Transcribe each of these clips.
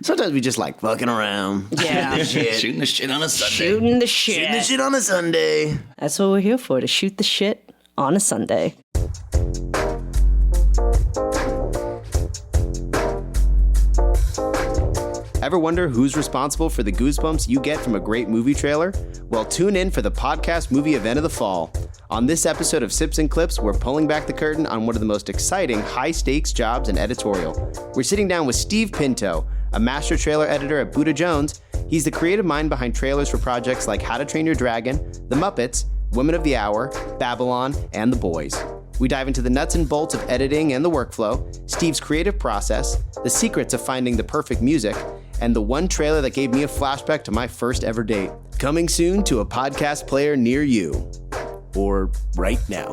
Sometimes we just like fucking around. Yeah. Shooting the shit on a Sunday. Shooting the shit. Shooting the shit on a Sunday. That's what we're here for, to shoot the shit on a Sunday. Ever wonder who's responsible for the goosebumps you get from a great movie trailer? Well, tune in for the podcast movie event of the fall. On this episode of Sips and Clips, we're pulling back the curtain on one of the most exciting high-stakes jobs in editorial. We're sitting down with Steve Pinto, a master trailer editor at Buddha Jones. He's the creative mind behind trailers for projects like How to Train Your Dragon, The Muppets, Women of the Hour, Babylon, and The Boys. We dive into the nuts and bolts of editing and the workflow, Steve's creative process, the secrets of finding the perfect music, and the one trailer that gave me a flashback to my first ever date. Coming soon to a podcast player near you. Or right now.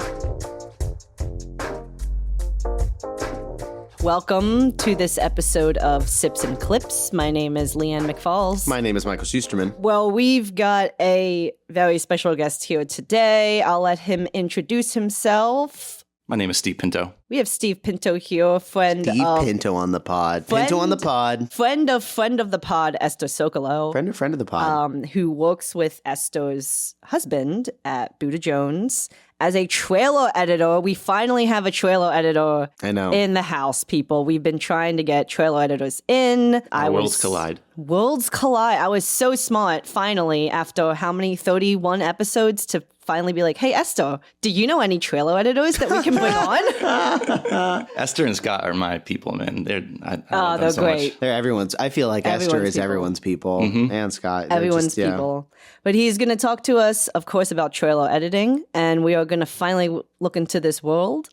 Welcome to this episode of Sips and Clips. My name is Lian McFalls. My name is Michael Schusterman. Well, we've got a very special guest here today. I'll let him introduce himself. My name is Steve Pinto. We have Steve Pinto here, friend Steve of... Pinto on the pod. Pinto on the pod. Friend of the pod, Esther Sokolow. Friend of the pod. Who works with Esther's husband at Buddha Jones as a trailer editor. We finally have a trailer editor in the house, people. We've been trying to get trailer editors in. Worlds collide. Worlds collide. I was so smart, finally, after how many, 31 episodes, to finally be like, hey, Esther, do you know any trailer editors that we can bring on? Esther and Scott are my people, man. I love them they're so great. much. They're everyone's. I feel like Esther is everyone's people. And Scott. Everyone's people. But he's going to talk to us, of course, about trailer editing. And we are going to finally look into this world.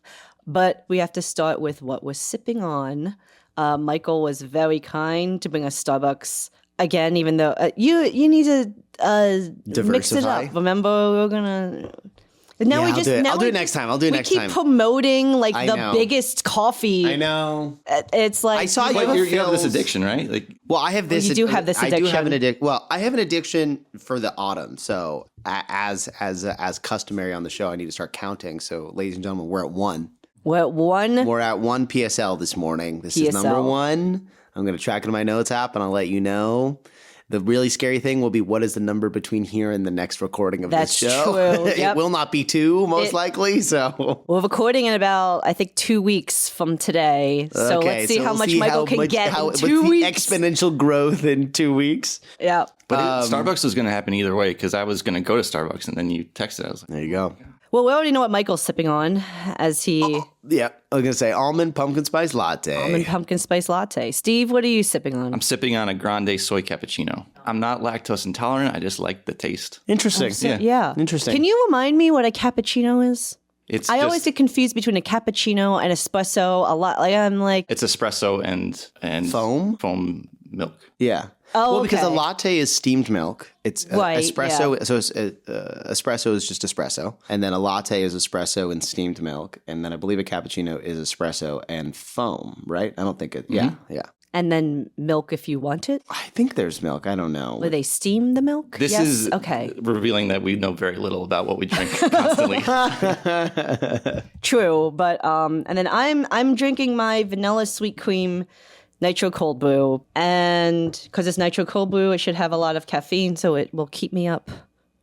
But we have to start with what we're sipping on. Michael was very kind to bring us Starbucks again, even though you need to mix it up. Remember, we're gonna. Now we just. I'll do it next time. We keep promoting like the biggest coffee. I know. It's like I saw you have this addiction, right? Well, I have this. You do have this addiction. I do have an addiction. Well, I have an addiction for the autumn. So as customary on the show, I need to start counting. So, ladies and gentlemen, we're at 1. We're at 1. We're at 1 PSL this morning. This is number 1. I'm going to track it in my notes app, and I'll let you know. The really scary thing will be what is the number between here and the next recording of this show. That's true. Yep. It will not be 2, most likely. So we're recording in about, I think, 2 weeks from today. So let's see how much Michael can get in 2 weeks. The exponential growth in 2 weeks. Yeah. But Starbucks was going to happen either way because I was going to go to Starbucks and then you texted. I was like, there you go. Well, we already know what Michael's sipping on as he... Yeah, I was going to say almond pumpkin spice latte. Almond pumpkin spice latte. Steve, what are you sipping on? I'm sipping on a grande soy cappuccino. I'm not lactose intolerant. I just like the taste. Interesting. Yeah. Interesting. Can you remind me what a cappuccino is? I always get confused between a cappuccino and espresso a lot. It's espresso and foam milk. Yeah. Oh, well, because a latte is steamed milk. It's espresso. Yeah. So espresso is just espresso. And then a latte is espresso and steamed milk. And then I believe a cappuccino is espresso and foam, right? I don't think it. Yeah. And then milk if you want it? I think there's milk. I don't know. Will they steam the milk? This is revealing that we know very little about what we drink constantly. True. But and then I'm drinking my vanilla sweet cream nitro cold brew, and because it's nitro cold brew, it should have a lot of caffeine, so it will keep me up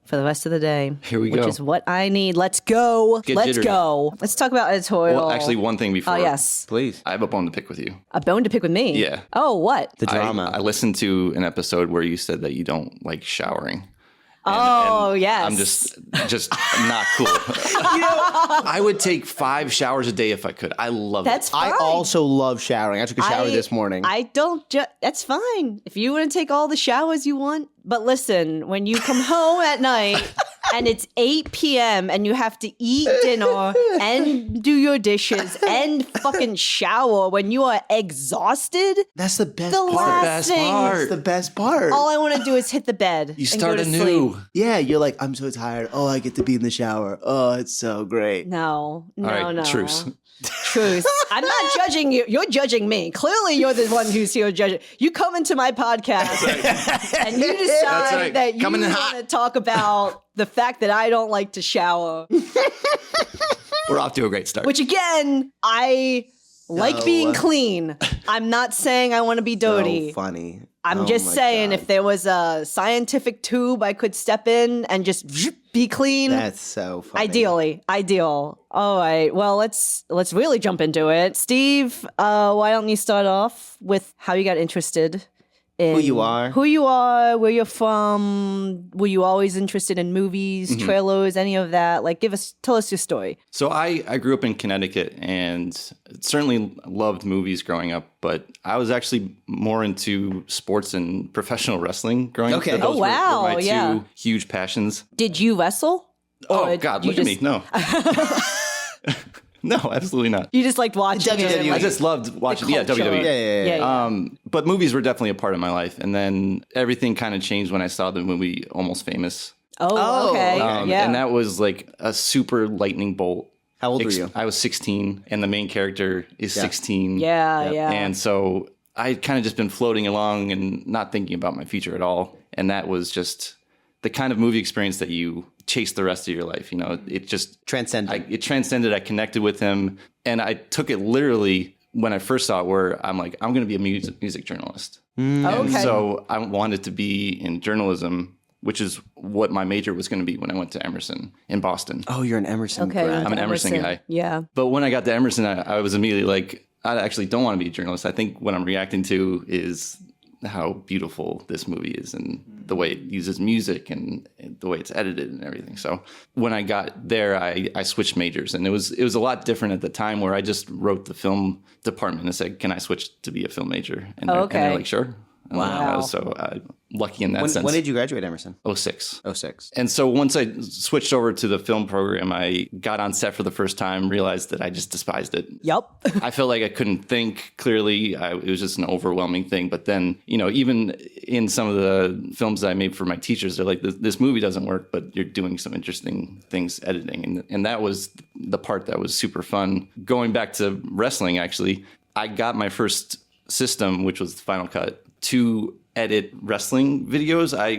for the rest of the day. Here we go. Which is what I need. Let's go. Let's go. Let's talk about editorial. Well, actually, one thing before. Oh, yes. Please. I have a bone to pick with you. A bone to pick with me? Yeah. Oh, what? The drama. I listened to an episode where you said that you don't like showering. And yes. I'm just not cool. I would take 5 showers a day if I could. I love it. That's fine. I also love showering. I took a shower this morning. That's fine. If you want to take all the showers you want. But listen, when you come home at night and it's 8 p.m. and you have to eat dinner and do your dishes and fucking shower when you are exhausted. That's the best part. That's the best part. All I want to do is hit the bed. You start anew. Yeah, you're like, I'm so tired. Oh, I get to be in the shower. Oh, it's so great. No. All right, truce. I'm not judging you. You're judging me. Clearly, you're the one who's here judging. You come into my podcast and you decide that you want to talk about the fact that I don't like to shower. We're off to a great start. Which again, I like being clean. I'm not saying I want to be dirty. So funny. I'm just saying if there was a scientific tube I could step in and just be clean. That's so funny. Ideal. All right. Well, let's really jump into it. Steve, why don't you start off with how you got interested in who you are, where you're from, were you always interested in movies, trailers, any of that? Like, tell us your story. So I grew up in Connecticut and certainly loved movies growing up, but I was actually more into sports and professional wrestling growing up. Okay. Those were my yeah. two huge passions. Did you wrestle? Oh, God, look at me. No. No, absolutely not. You just liked watching WWE. I just loved watching. Yeah, WWE. Yeah. But movies were definitely a part of my life. And then everything kind of changed when I saw the movie Almost Famous. Oh, okay. And that was like a super lightning bolt. How old were you? I was 16, and the main character is 16. Yeah. And so I kind of just been floating along and not thinking about my future at all. And that was just the kind of movie experience that you chase the rest of your life. You know, it just transcended. It transcended. I connected with him, and I took it literally when I first saw it, where I'm like, I'm going to be a music journalist. And so I wanted to be in journalism, which is what my major was going to be when I went to Emerson in Boston. Oh, you're an Emerson grad. I'm an Emerson guy. Yeah. But when I got to Emerson, I was immediately like, I actually don't want to be a journalist. I think what I'm reacting to is how beautiful this movie is and the way it uses music and the way it's edited and everything. So when I got there, I switched majors, and it was a lot different at the time, where I just wrote the film department and said, can I switch to be a film major? And they're like, sure. Wow. So lucky in that sense. When did you graduate Emerson? 06. 06. And so once I switched over to the film program, I got on set for the first time, realized that I just despised it. Yep. I felt like I couldn't think clearly. It was just an overwhelming thing. But then, even in some of the films that I made for my teachers, they're like, this movie doesn't work, but you're doing some interesting things editing. And that was the part that was super fun. Going back to wrestling, actually, I got my first system, which was Final Cut, to edit wrestling videos. I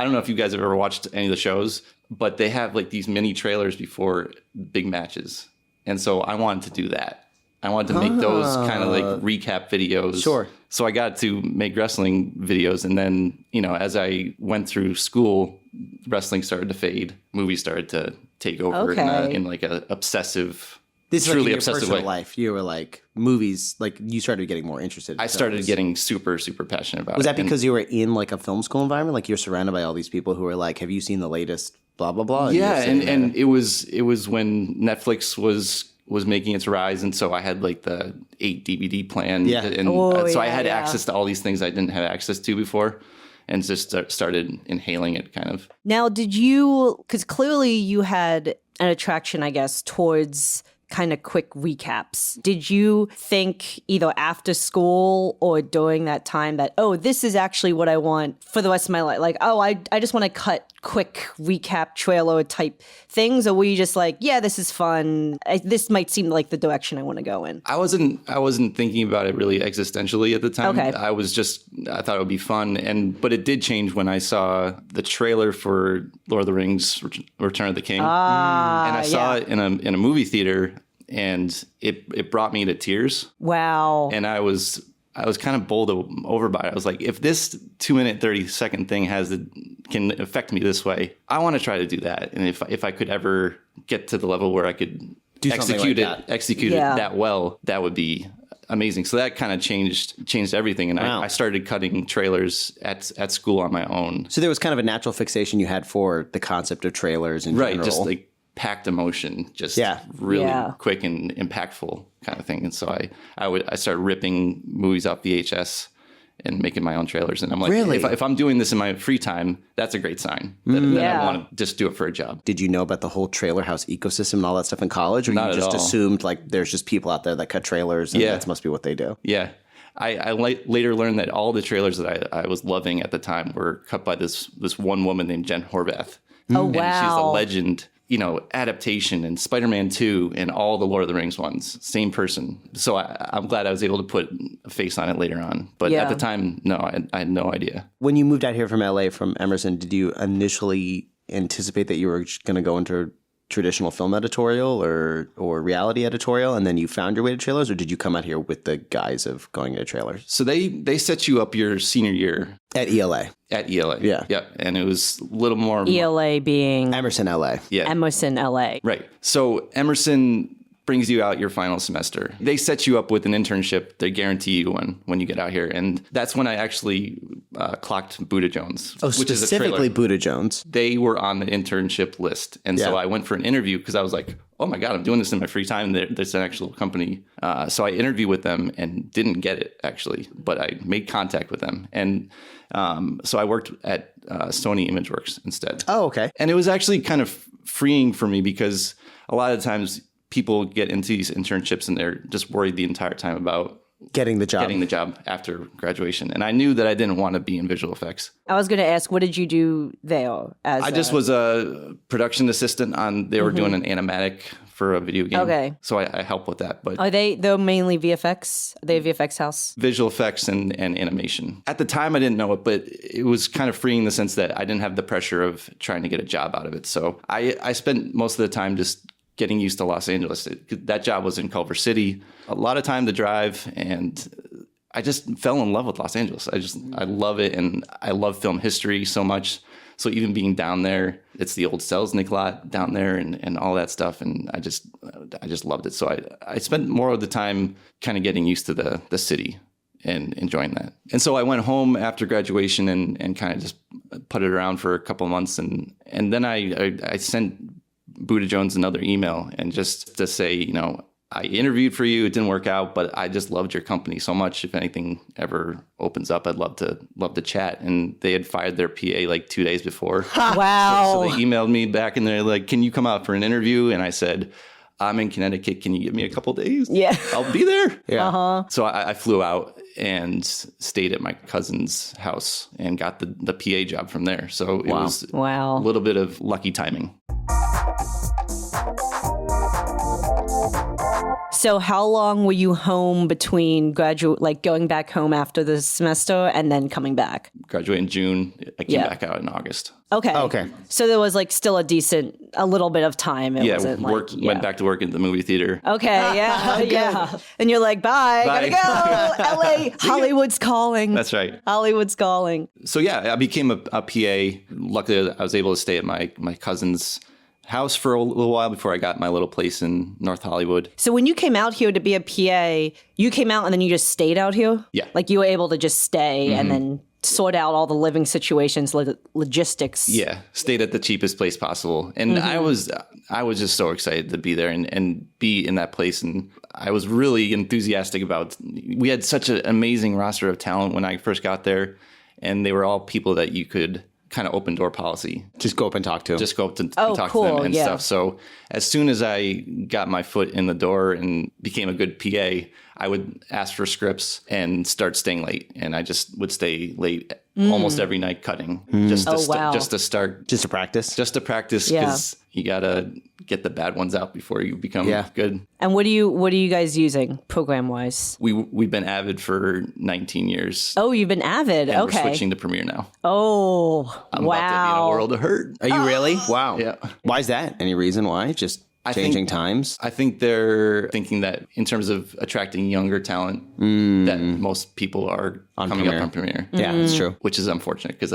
don't know if you guys have ever watched any of the shows, but they have like these mini trailers before big matches. And so I wanted to do that. I wanted to make those kind of like recap videos. Sure. So I got to make wrestling videos. And then, as I went through school, wrestling started to fade. Movies started to take over in like a obsessive, this truly is like in your obsessive personal way. Life. You were like movies, like you started getting more interested. I started getting super, super passionate about it. Was that because you were in like a film school environment? Like you're surrounded by all these people who are like, have you seen the latest blah, blah, blah? Yeah. And it was when Netflix was making its rise. And so I had like the 8 DVD plan. Yeah. And so I had access to all these things I didn't have access to before. And just started inhaling it kind of. Now, because clearly you had an attraction, I guess, towards kind of quick recaps. Did you think either after school or during that time that, this is actually what I want for the rest of my life? Like, I just want to cut quick recap trailer type things? Or were you just like, yeah, this is fun. This might seem like the direction I want to go in? I wasn't thinking about it really existentially at the time. Okay. I thought it would be fun. But it did change when I saw the trailer for Lord of the Rings, Return of the King. And I saw it in a movie theater, and it brought me to tears. Wow. And I was kind of bowled over by it. I was like, if this 2-minute, 30-second thing can affect me this way, I want to try to do that. And if I could ever get to the level where I could execute it that well, that would be amazing. So that kind of changed everything. And I started cutting trailers at school on my own. So there was kind of a natural fixation you had for the concept of trailers in general. Right, just like packed emotion, just really quick and impactful kind of thing. And so I started ripping movies off VHS and making my own trailers. And I'm like, really? if I'm doing this in my free time, that's a great sign that I want to just do it for a job. Did you know about the whole trailer house ecosystem and all that stuff in college? Or Not you just at all. assumed like there's just people out there that cut trailers and that must be what they do? Yeah. I later learned that all the trailers that I was loving at the time were cut by this one woman named Jen Horvath. Oh, and wow. she's a legend. Adaptation and Spider-Man 2 and all the Lord of the Rings ones, same person. So I'm glad I was able to put a face on it later on. But at the time, no, I had no idea. When you moved out here from LA, from Emerson, did you initially anticipate that you were going to go into traditional film editorial or reality editorial, and then you found your way to trailers, or did you come out here with the guise of going into trailers? So they set you up your senior year At ELA. at ELA. Yeah. Yeah. And it was a little more. ELA being Emerson, LA. Yeah. Emerson, LA. Right. So Emerson brings you out your final semester. They set you up with an internship. They guarantee you one when you get out here. And that's when I actually clocked Buddha Jones, Oh, which is a specifically trailer. Buddha Jones. They were on the internship list. And so Yeah. I went for an interview because I was like, oh my God, I'm doing this in my free time. There's an actual company. So I interviewed with them and didn't get it actually, but I made contact with them. And so I worked at Sony ImageWorks instead. Oh, okay. And it was actually kind of freeing for me because a lot of times people get into these internships and they're just worried the entire time about Getting the job. after graduation. And I knew that I didn't want to be in visual effects. I was going to ask, what did you do there? I just was a production assistant on, they were doing an animatic for a video game. Okay. So I helped with that. But They're mainly VFX? Are they a VFX house? visual effects and animation. At the time, I didn't know it, but it was kind of freeing in the sense that I didn't have the pressure of trying to get a job out of it. So I spent most of the time just getting used to Los Angeles. That job was in Culver City. A lot of time to drive, and I just fell in love with Los Angeles. I love it, and I love film history so much. So even being down there, it's the old Selznick lot down there and all that stuff, and I just loved it. So I spent more of the time kind of getting used to the city and enjoying that. And so I went home after graduation and kind of just put it around for a couple of months, and then I sent Buddha Jones another email and just to say, I interviewed for you. It didn't work out, but I just loved your company so much. If anything ever opens up, I'd love to chat. And they had fired their PA like 2 days before. Wow. So they emailed me back and they're like, can you come out for an interview? And I said, I'm in Connecticut. Can you give me a couple days? Yeah. I'll be there. Yeah. Uh-huh. So I flew out and stayed at my cousin's house and got the PA job from there. So it was Wow. a little bit of lucky timing. So how long were you home between going back home after the semester and then coming back? Graduated in June. I came Yeah. back out in August. Okay. Okay. So there was still a little bit of time. It Yeah, wasn't went back to work at the movie theater. Okay, yeah, yeah. And you're like, bye, Bye. gotta go. LA, Hollywood's calling. That's right. Hollywood's calling. So yeah, I became a PA. Luckily, I was able to stay at my cousin's house for a little while before I got my little place in North Hollywood. So when you came out here to be a PA, you came out and then you just stayed out here? Yeah. Like you were able to just stay and then sort out all the living situations, logistics. Yeah, stayed at the cheapest place possible. And I was just so excited to be there and be in that place. And I was really enthusiastic about, we had such an amazing roster of talent when I first got there. And they were all people that you could kind of open door policy. Just go up and talk to him. Just go up to Oh, talk cool, to them and yeah. stuff. So as soon as I got my foot in the door and became a good PA, I would ask for scripts and start staying late. And I just would stay late almost every night cutting just to wow. just to start, Just to practice. just to practice Yeah. because you gotta get the bad ones out before you become good. And what are you guys using program wise? We've been Avid for 19 years. Oh, you've been Avid. And Okay. we're switching to Premiere now. Oh, I'm wow. about to be in a world of hurt. Are you really? Wow. Yeah. Why is that? Any reason why? Just changing times? I think they're thinking that in terms of attracting younger talent, that most people are coming Premiere. up on Premiere. Yeah, that's true. Which is unfortunate because,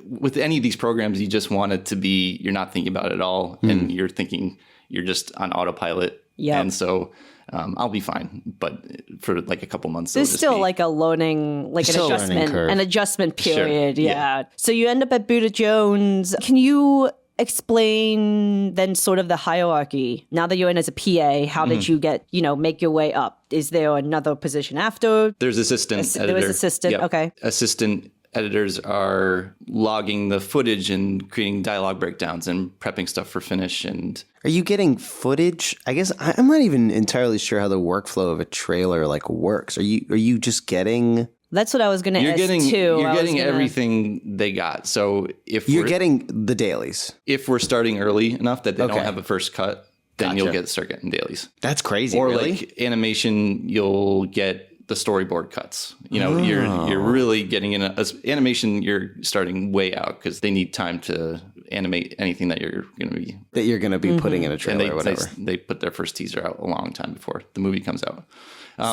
with any of these programs, you just want it to be, you're not thinking about it at all. And you're thinking you're just on autopilot. Yep. And so I'll be fine. But for like a couple months, There's it'll just still be- like a learning, like an Still a learning adjustment, curve. an adjustment Sure, period. yeah. Yeah. So you end up at Buddha Jones. Can you explain then sort of the hierarchy? Now that you're in as a PA, how did you get, make your way up? Is there another position after? There's assistant editor. There was assistant, Yep. okay. Assistant editors are logging the footage and creating dialogue breakdowns and prepping stuff for finish. And Are you getting footage? I guess I'm not even entirely sure how the workflow of a trailer works. Are you just getting? That's what I was going to you're ask getting too. you're I was getting gonna- everything they got. So if You're we're, getting the dailies. if we're starting early enough that they Okay. don't have a first cut, then Gotcha. you'll start getting dailies. That's crazy. Or really? like animation, you'll get the storyboard cuts. You're really getting in animation. You're starting way out because they need time to animate anything that you're going to be putting in a trailer or whatever. They put their first teaser out a long time before the movie comes out.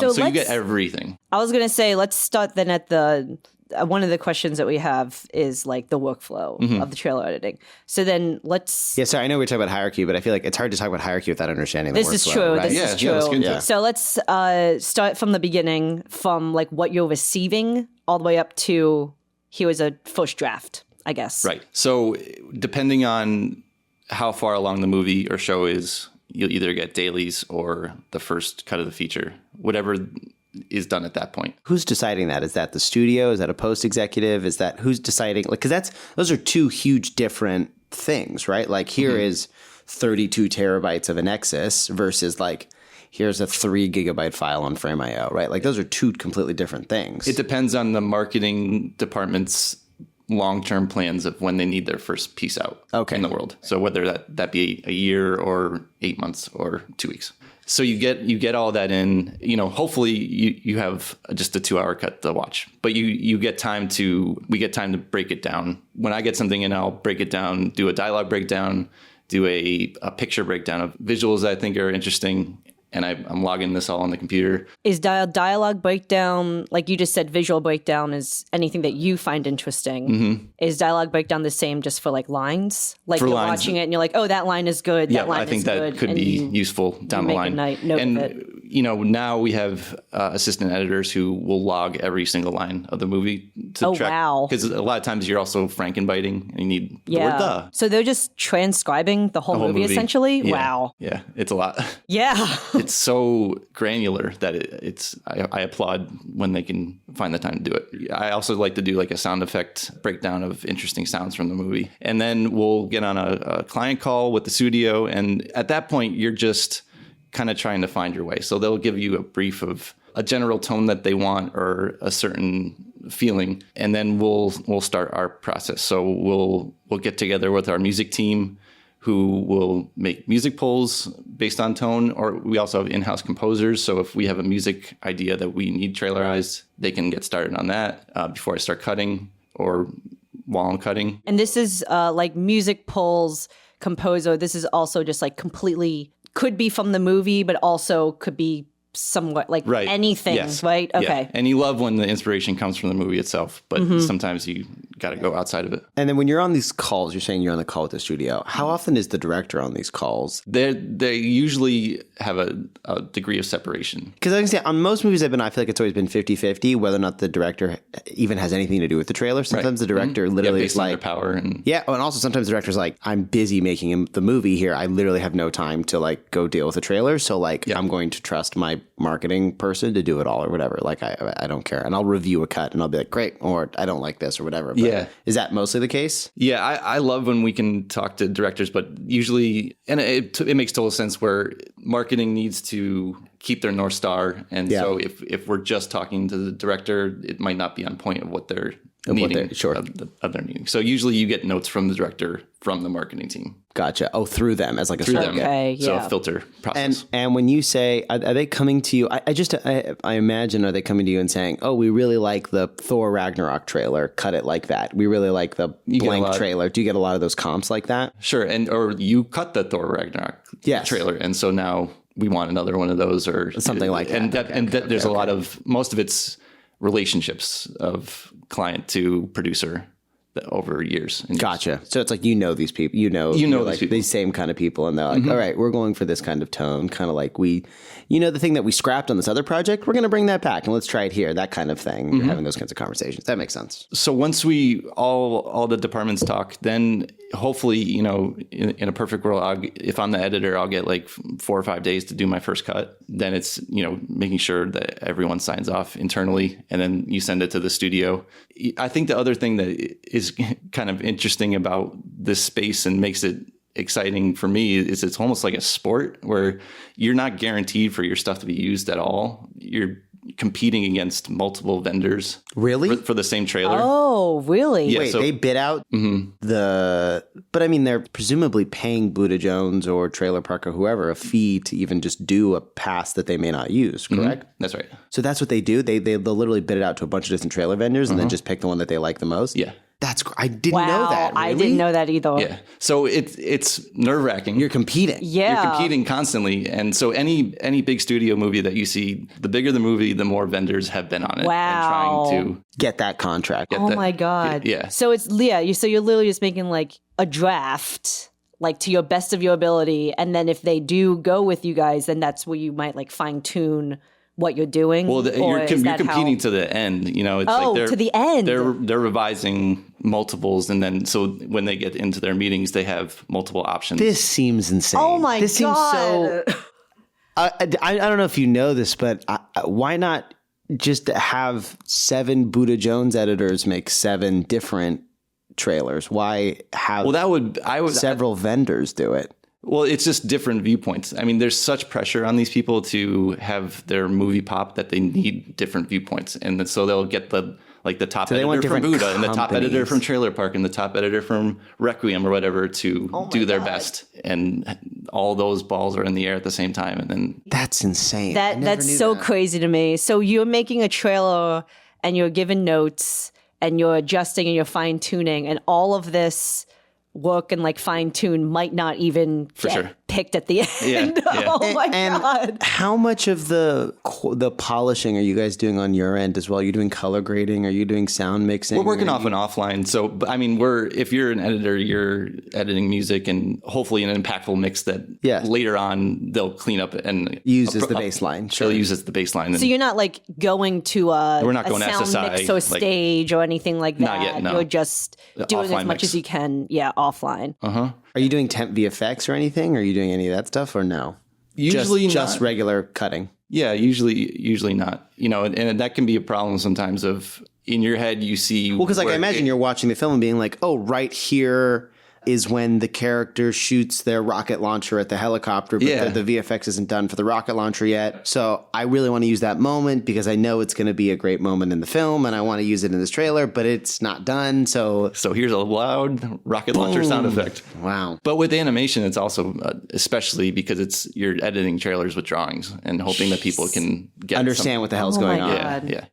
So So you get everything. I was going to say, let's start then at the one of the questions that we have is like the workflow of the trailer editing. So then let's. Yeah, sorry, I know we're talking about hierarchy, but I feel like it's hard to talk about hierarchy without understanding the workflow. This is true. Right? This is true. let's get into it. So let's start from the beginning, from like what you're receiving all the way up to here was a first draft, I guess. Right. So depending on how far along the movie or show is, you'll either get dailies or the first cut of the feature, whatever is done at that point. Who's deciding that? Is that the studio? Is that a post executive? Is that who's deciding? Like, because those are two huge different things, right? Like here is 32 terabytes of an Nexus versus like here's a 3 gigabyte file on Frame.io, right? Like those are two completely different things. It depends on the marketing department's long-term plans of when they need their first piece out in the world. So whether that be a year or 8 months or 2 weeks. So you get all that in, hopefully you have just a 2-hour cut to watch, but we get time to break it down. When I get something in, I'll break it down, do a dialogue breakdown, do a picture breakdown of visuals that I think are interesting. And I'm logging this all on the computer. Is dialogue breakdown, like you just said, visual breakdown is anything that you find interesting. Is dialogue breakdown the same just for like lines? Like for you're lines, watching it and you're like, oh, that line is good. Yeah, that line I think is that good. could be useful down the line. Now we have assistant editors who will log every single line of the movie to track. Wow. Because a lot of times you're also Frankenbiting and you need the word the. So they're just transcribing the whole movie essentially? Yeah. Wow. Yeah, it's a lot. Yeah. It's so granular that I applaud when they can find the time to do it. I also like to do like a sound effect breakdown of interesting sounds from the movie. And then we'll get on a client call with the studio. And at that point, you're just kind of trying to find your way. So they'll give you a brief of a general tone that they want or a certain feeling. And then we'll start our process. So we'll get together with our music team who will make music pulls based on tone, or we also have in-house composers. So if we have a music idea that we need trailerized, they can get started on that before I start cutting or while I'm cutting. And this is like music pulls, composer. This is also just like completely, could be from the movie, but also could be somewhat like anything, right? Okay. Yeah. And you love when the inspiration comes from the movie itself, but sometimes you got to go outside of it. And then when you're on these calls, you're saying you're on the call with the studio. How often is the director on these calls? They usually have a degree of separation. Because I can say on most movies I feel like it's always been 50-50, whether or not the director even has anything to do with the trailer. Sometimes the director literally is like, power and and also sometimes the director's like, I'm busy making the movie here. I literally have no time to like go deal with the trailer. So like, I'm going to trust my marketing person to do it all or whatever. Like I don't care. And I'll review a cut and I'll be like, great, or I don't like this or whatever. But is that mostly the case? Yeah, I love when we can talk to directors, but usually, and it makes total sense where marketing needs to keep their North Star. And so if we're just talking to the director, it might not be on point of what they're needing of their meeting. So usually you get notes from the director from the marketing team. Gotcha. Oh, through them as like a Okay, So a filter process. And when you say, are they coming to you? I imagine, are they coming to you and saying, oh, we really like the Thor Ragnarok trailer, cut it like that. We really like the blank trailer. Do you get a lot of those comps like that? Sure. Or you cut the Thor Ragnarok trailer. And so now we want another one of those or something like that. And there's a lot of, most of it's relationships of client to producer over years. Gotcha. So it's like, these people, like these same kind of people. And they're like, all right, we're going for this kind of tone. Kind of like the thing that we scrapped on this other project, we're going to bring that back and let's try it here. That kind of thing. You're having those kinds of conversations. That makes sense. So once all the departments talk, then hopefully, in a perfect world, if I'm the editor, I'll get like 4 or 5 days to do my first cut. Then it's, making sure that everyone signs off internally and then you send it to the studio. I think the other thing that is kind of interesting about this space and makes it exciting for me is it's almost like a sport where you're not guaranteed for your stuff to be used at all. You're competing against multiple vendors. Really? For the same trailer. Oh, really? Yeah, Wait, they bid out but I mean, they're presumably paying Buddha Jones or Trailer Park or whoever a fee to even just do a pass that they may not use, correct? That's right. So that's what they do? They'll literally bid it out to a bunch of different trailer vendors and then just pick the one that they like the most? Yeah. I didn't know that. I Really? didn't know that either. Yeah. So it's nerve-wracking. You're competing. Yeah. You're competing constantly. And so any big studio movie that you see, the bigger the movie, the more vendors have been on it. Wow. And trying to Get that contract. Oh my God. Yeah. So it's so you're literally just making like a draft, like to your best of your ability, and then if they do go with you guys, then that's where you might like fine tune what you're doing. Well, or you're is that competing how- to the end. You know, it's Oh, like they're, to the end. They're revising multiples, and then so when they get into their meetings, they have multiple options. This seems insane. Oh my this God. Seems so. I don't know if you know this, but why not just have 7 Buddha Jones editors make 7 different trailers? Why have several vendors do it? Well, it's just different viewpoints. I mean, there's such pressure on these people to have their movie pop that they need different viewpoints, and then, so they'll get the top they want editor from different Buddha and the top editor companies. from Trailer Park and the top editor from Requiem or whatever to do their best, and all those balls are in the air at the same time, and then That's insane. I never That's knew so that. crazy to me. So you're making a trailer and you're given notes and you're adjusting and you're fine tuning, and all of this work and like fine tune might not even get sure. picked at the end. Yeah. Oh my And God. how much of the polishing are you guys doing on your end as well? Are you doing color grading? Are you doing sound mixing? we're working off and offline. So, but, I mean, if you're an editor, you're editing music and hopefully an impactful mix that Yes. later on they'll clean up and Use as the baseline. Sure. They'll use as the baseline. And So you're not like going to We're not a going sound SSI, mix or like- stage or anything like that. Not yet, no. You're just doing offline as much mix. as you can. Yeah, offline. Are you doing temp VFX or anything? Are you doing any of that stuff or no? Usually just not. regular cutting. Yeah, usually not. You know, and that can be a problem sometimes. Of in your head you see. Well, because like I where imagine you're watching the film and being like, oh, right here is when the character shoots their rocket launcher at the helicopter, but Yeah. the VFX isn't done for the rocket launcher yet. So I really want to use that moment because I know it's going to be a great moment in the film and I want to use it in this trailer, but it's not done. So here's a loud rocket launcher sound effect. wow. But with animation, it's also especially because you're editing trailers with drawings and hoping that people can get Understand what the hell's Oh my going on. God. Yeah.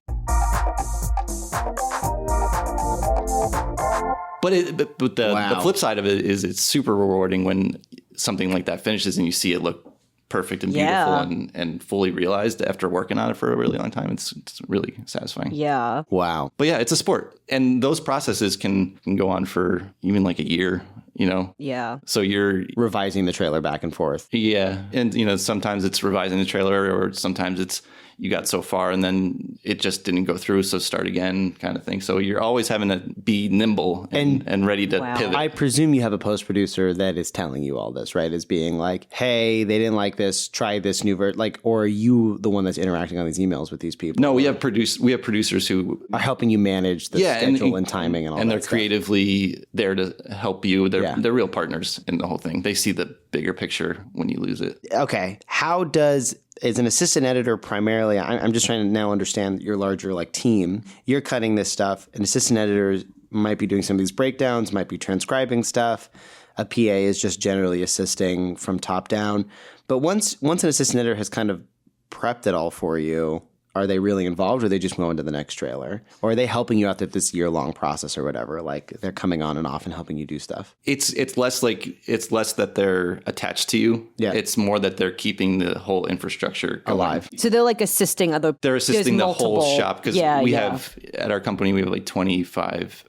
But the flip side of it is it's super rewarding when something like that finishes and you see it look perfect and beautiful Yeah. and fully realized after working on it for a really long time. It's really satisfying. Yeah. Wow. But yeah, it's a sport. And those processes can go on for even like a year, you know? Yeah. So you're, Revising the trailer back and forth. yeah. And, you know, sometimes it's revising the trailer or sometimes it's you got so far and then it just didn't go through. So start again kind of thing. So you're always having to be nimble and ready to Wow. pivot. I presume you have a post producer that is telling you all this, right? As being like, hey, they didn't like this, try this new version. Like, or are you the one that's interacting on these emails with these people? No, we have producers who Are helping you manage the schedule and timing and all and that they're stuff. creatively there to help you. They're Yeah. they're real partners in the whole thing. They see the bigger picture when you lose it. Okay. How does, as an assistant editor primarily, I'm just trying to now understand your larger like team. You're cutting this stuff. An assistant editor might be doing some of these breakdowns, might be transcribing stuff. A PA is just generally assisting from top down. But once an assistant editor has kind of prepped it all for you, are they really involved or are they just going to the next trailer? Or are they helping you out with this year-long process or whatever? Like they're coming on and off and helping you do stuff? It's less that they're attached to you. Yeah. It's more that they're keeping the whole infrastructure going. Alive. So they're like assisting other. They're assisting the there's whole multiple- shop because Yeah, we yeah. have at our company we have like 25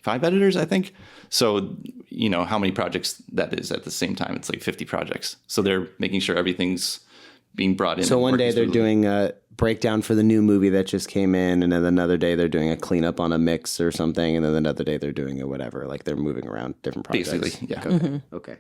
editors, I think. So you know how many projects that is at the same time. It's like 50 projects. So they're making sure everything's being brought in. So and one day working they're smoothly. doing a breakdown for the new movie that just came in, and then another day they're doing a cleanup on a mix or something, and then another day they're doing a whatever. Like they're moving around different projects. Basically, yeah. Okay. Okay.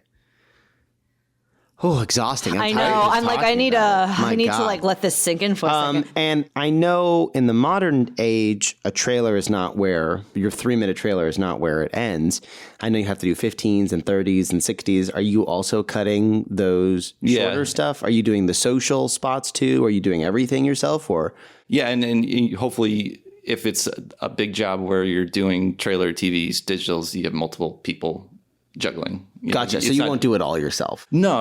Oh, exhausting. I'm I tired know. just I'm like, I talking need about it. My I need to God. like let this sink in for a second. And I know in the modern age, a trailer is not where your 3-minute trailer is not where it ends. I know you have to do 15s and 30s and 60s. Are you also cutting those shorter stuff? Are you doing the social spots too? Are you doing everything yourself or? Yeah, and hopefully if it's a big job where you're doing trailer, TVs, digitals, you have multiple people juggling. You know, Gotcha. So it's you not- won't do it all yourself. No.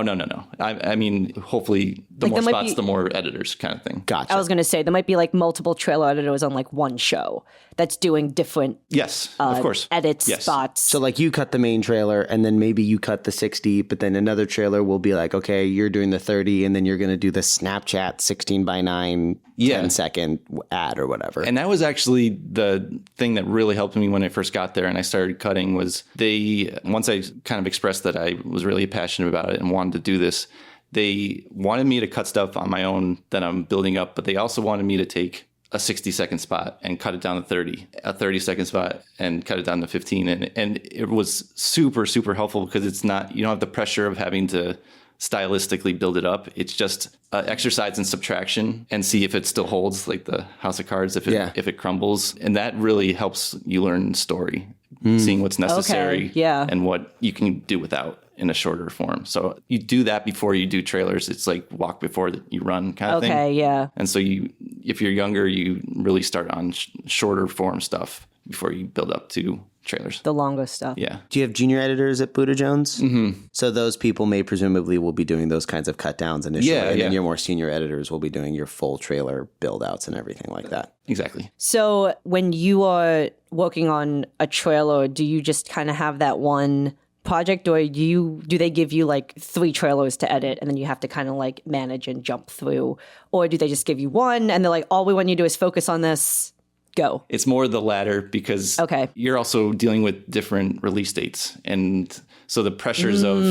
I mean, hopefully The Like, more there might spots, be- the more editors kind of thing. Gotcha. I was going to say there might be like multiple trailer editors on like one show that's doing different Yes, of course. edits, Yes. spots. So like you cut the main trailer and then maybe you cut the 60, but then another trailer will be like, okay, you're doing the 30 and then you're going to do the Snapchat 16 by 9 10-second ad or whatever. And that was actually the thing that really helped me when I first got there and I started cutting was once I kind of expressed that I was really passionate about it and wanted to do this, they wanted me to cut stuff on my own that I'm building up, but they also wanted me to take a 60-second spot and cut it down to 30, a 30-second spot and cut it down to 15. And it was super, super helpful because it's not, you don't have the pressure of having to stylistically build it up. It's just exercise in subtraction and see if it still holds, like the House of Cards, if it crumbles. And that really helps you learn story, seeing what's necessary and what you can do without in a shorter form. So you do that before you do trailers. It's like walk before you run kind of thing. Okay, yeah. And so if you're younger, you really start on shorter form stuff before you build up to trailers. The longer stuff. Yeah. Do you have junior editors at Buddha Jones? Mm-hmm. So those people presumably will be doing those kinds of cut downs initially. And then your more senior editors will be doing your full trailer build outs and everything like that. Exactly. So when you are working on a trailer, do you just kind of have that one project, or do they give you like 3 trailers to edit and then you have to kind of like manage and jump through? Or do they just give you one and they're like, all we want you to do is focus on this, go? It's more the latter because you're also dealing with different release dates. And so the pressures of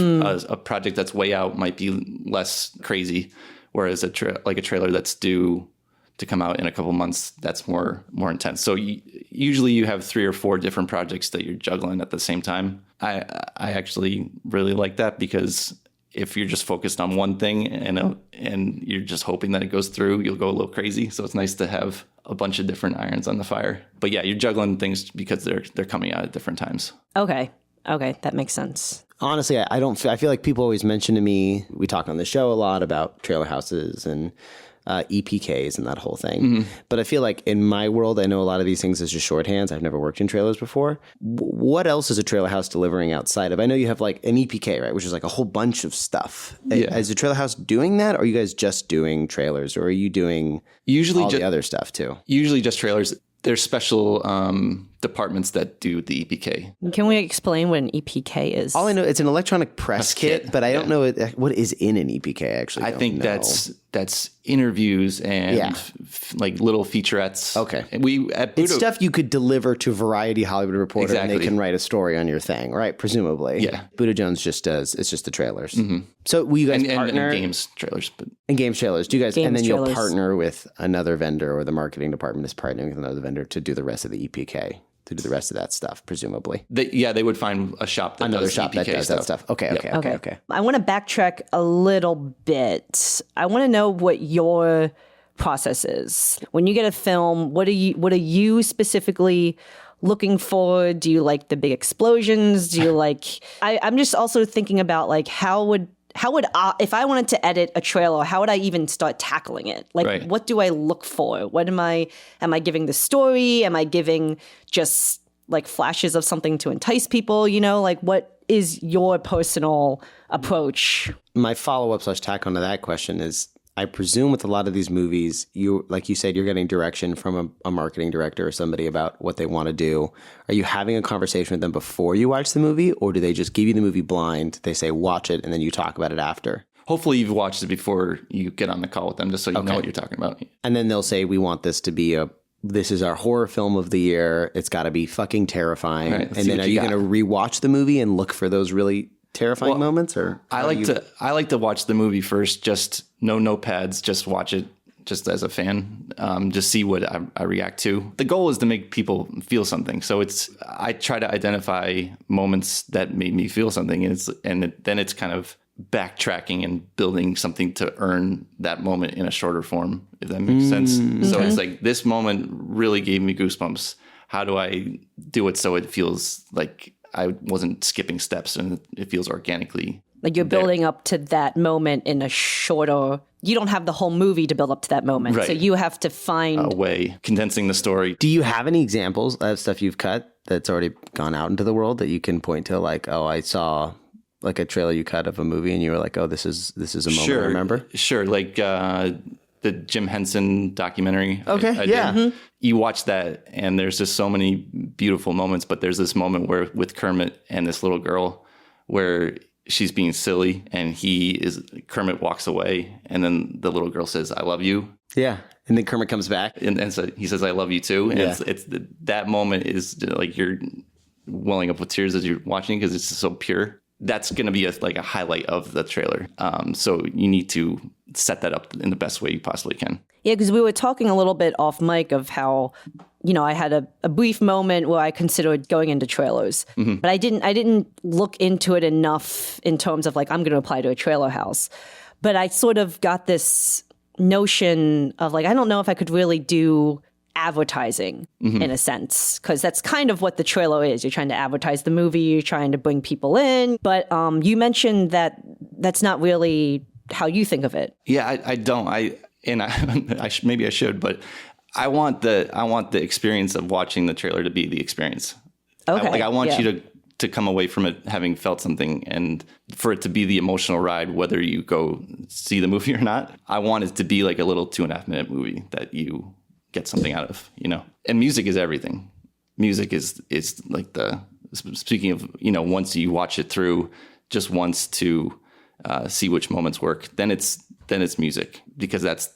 a project that's way out might be less crazy, whereas a trailer that's due to come out in a couple months, that's more intense. So usually you have 3 or 4 different projects that you're juggling at the same time. I actually really like that because if you're just focused on one thing and you're just hoping that it goes through, you'll go a little crazy. So it's nice to have a bunch of different irons on the fire. But yeah, you're juggling things because they're coming out at different times. Okay, that makes sense. Honestly, I feel like people always mention to me, we talk on the show a lot about trailer houses and EPKs and that whole thing. Mm-hmm. But I feel like in my world, I know a lot of these things as just shorthands. I've never worked in trailers before. What else is a trailer house delivering outside of? I know you have like an EPK, right? Which is like a whole bunch of stuff. Yeah. Is the trailer house doing that? Or are you guys just doing trailers? Or are you doing all the other stuff too? Usually just trailers. There's special departments that do the EPK. Can we explain what an EPK is? All I know, it's an electronic press kit, but I don't know what is in an EPK actually. I think that's interviews and like little featurettes. Okay. It's stuff you could deliver to Variety, Hollywood Reporter, and they can write a story on your thing, right? Presumably. Yeah. Buddha Jones it's just the trailers. Mm-hmm. So will you guys partner? And games trailers. And games trailers. Do you guys, and then trailers. You'll partner with another vendor, or the marketing department is partnering with another vendor to do the rest of the EPK. To do the rest of that stuff, presumably. They would find a shop that does EPK that does stuff. that stuff. Okay. I want to backtrack a little bit. I want to know what your process is. When you get a film, what are you specifically looking for? Do you like the big explosions? Do you like... I'm just also thinking about like how would if I wanted to edit a trailer, how would I even start tackling it? Like, what do I look for? What am I giving the story? Am I giving just like flashes of something to entice people? You know, like what is your personal approach? My follow-up / tack onto that question is, I presume with a lot of these movies, like you said, you're getting direction from a marketing director or somebody about what they want to do. Are you having a conversation with them before you watch the movie, or do they just give you the movie blind? They say, watch it, and then you talk about it after? Hopefully you've watched it before you get on the call with them, just so you know what you're talking about. And then they'll say, we want this to be this is our horror film of the year. It's got to be fucking terrifying. Right, and then are you going to rewatch the movie and look for those really terrifying moments? Or I like to watch the movie first, just no notepads, just watch it just as a fan, just see what I react to. The goal is to make people feel something. So I try to identify moments that made me feel something, and then it's kind of backtracking and building something to earn that moment in a shorter form, if that makes sense. So it's like, this moment really gave me goosebumps. How do I do it so it feels like I wasn't skipping steps and it feels organically? Like you're building up to that moment in a shorter... You don't have the whole movie to build up to that moment. Right. So you have to find... a way, condensing the story. Do you have any examples of stuff you've cut that's already gone out into the world that you can point to? Like, oh, I saw like a trailer you cut of a movie and you were like, oh, this is a moment I remember? Sure. Like the Jim Henson documentary. Okay, yeah. Mm-hmm. You watch that and there's just so many beautiful moments, but there's this moment where with Kermit and this little girl where she's being silly and Kermit walks away and then the little girl says, I love you. Yeah. And then Kermit comes back. And so he says, I love you too. And Yeah. that moment is like you're welling up with tears as you're watching because it's just so pure. That's going to be a highlight of the trailer. So you need to set that up in the best way you possibly can. Yeah, because we were talking a little bit off mic of how, I had a brief moment where I considered going into trailers, but I didn't look into it enough in terms of like, I'm going to apply to a trailer house. But I sort of got this notion of like, I don't know if I could really do advertising in a sense, because that's kind of what the trailer is. You're trying to advertise the movie, you're trying to bring people in. But you mentioned that that's not really how you think of it. Yeah, I don't. Maybe I should, but I want the experience of watching the trailer to be the experience. Okay. I want you to come away from it having felt something and for it to be the emotional ride, whether you go see the movie or not. I want it to be like a little 2.5 minute movie that you get something out of, and music is everything. Music is like speaking of, once you watch it through just once to see which moments work, then it's music, because that's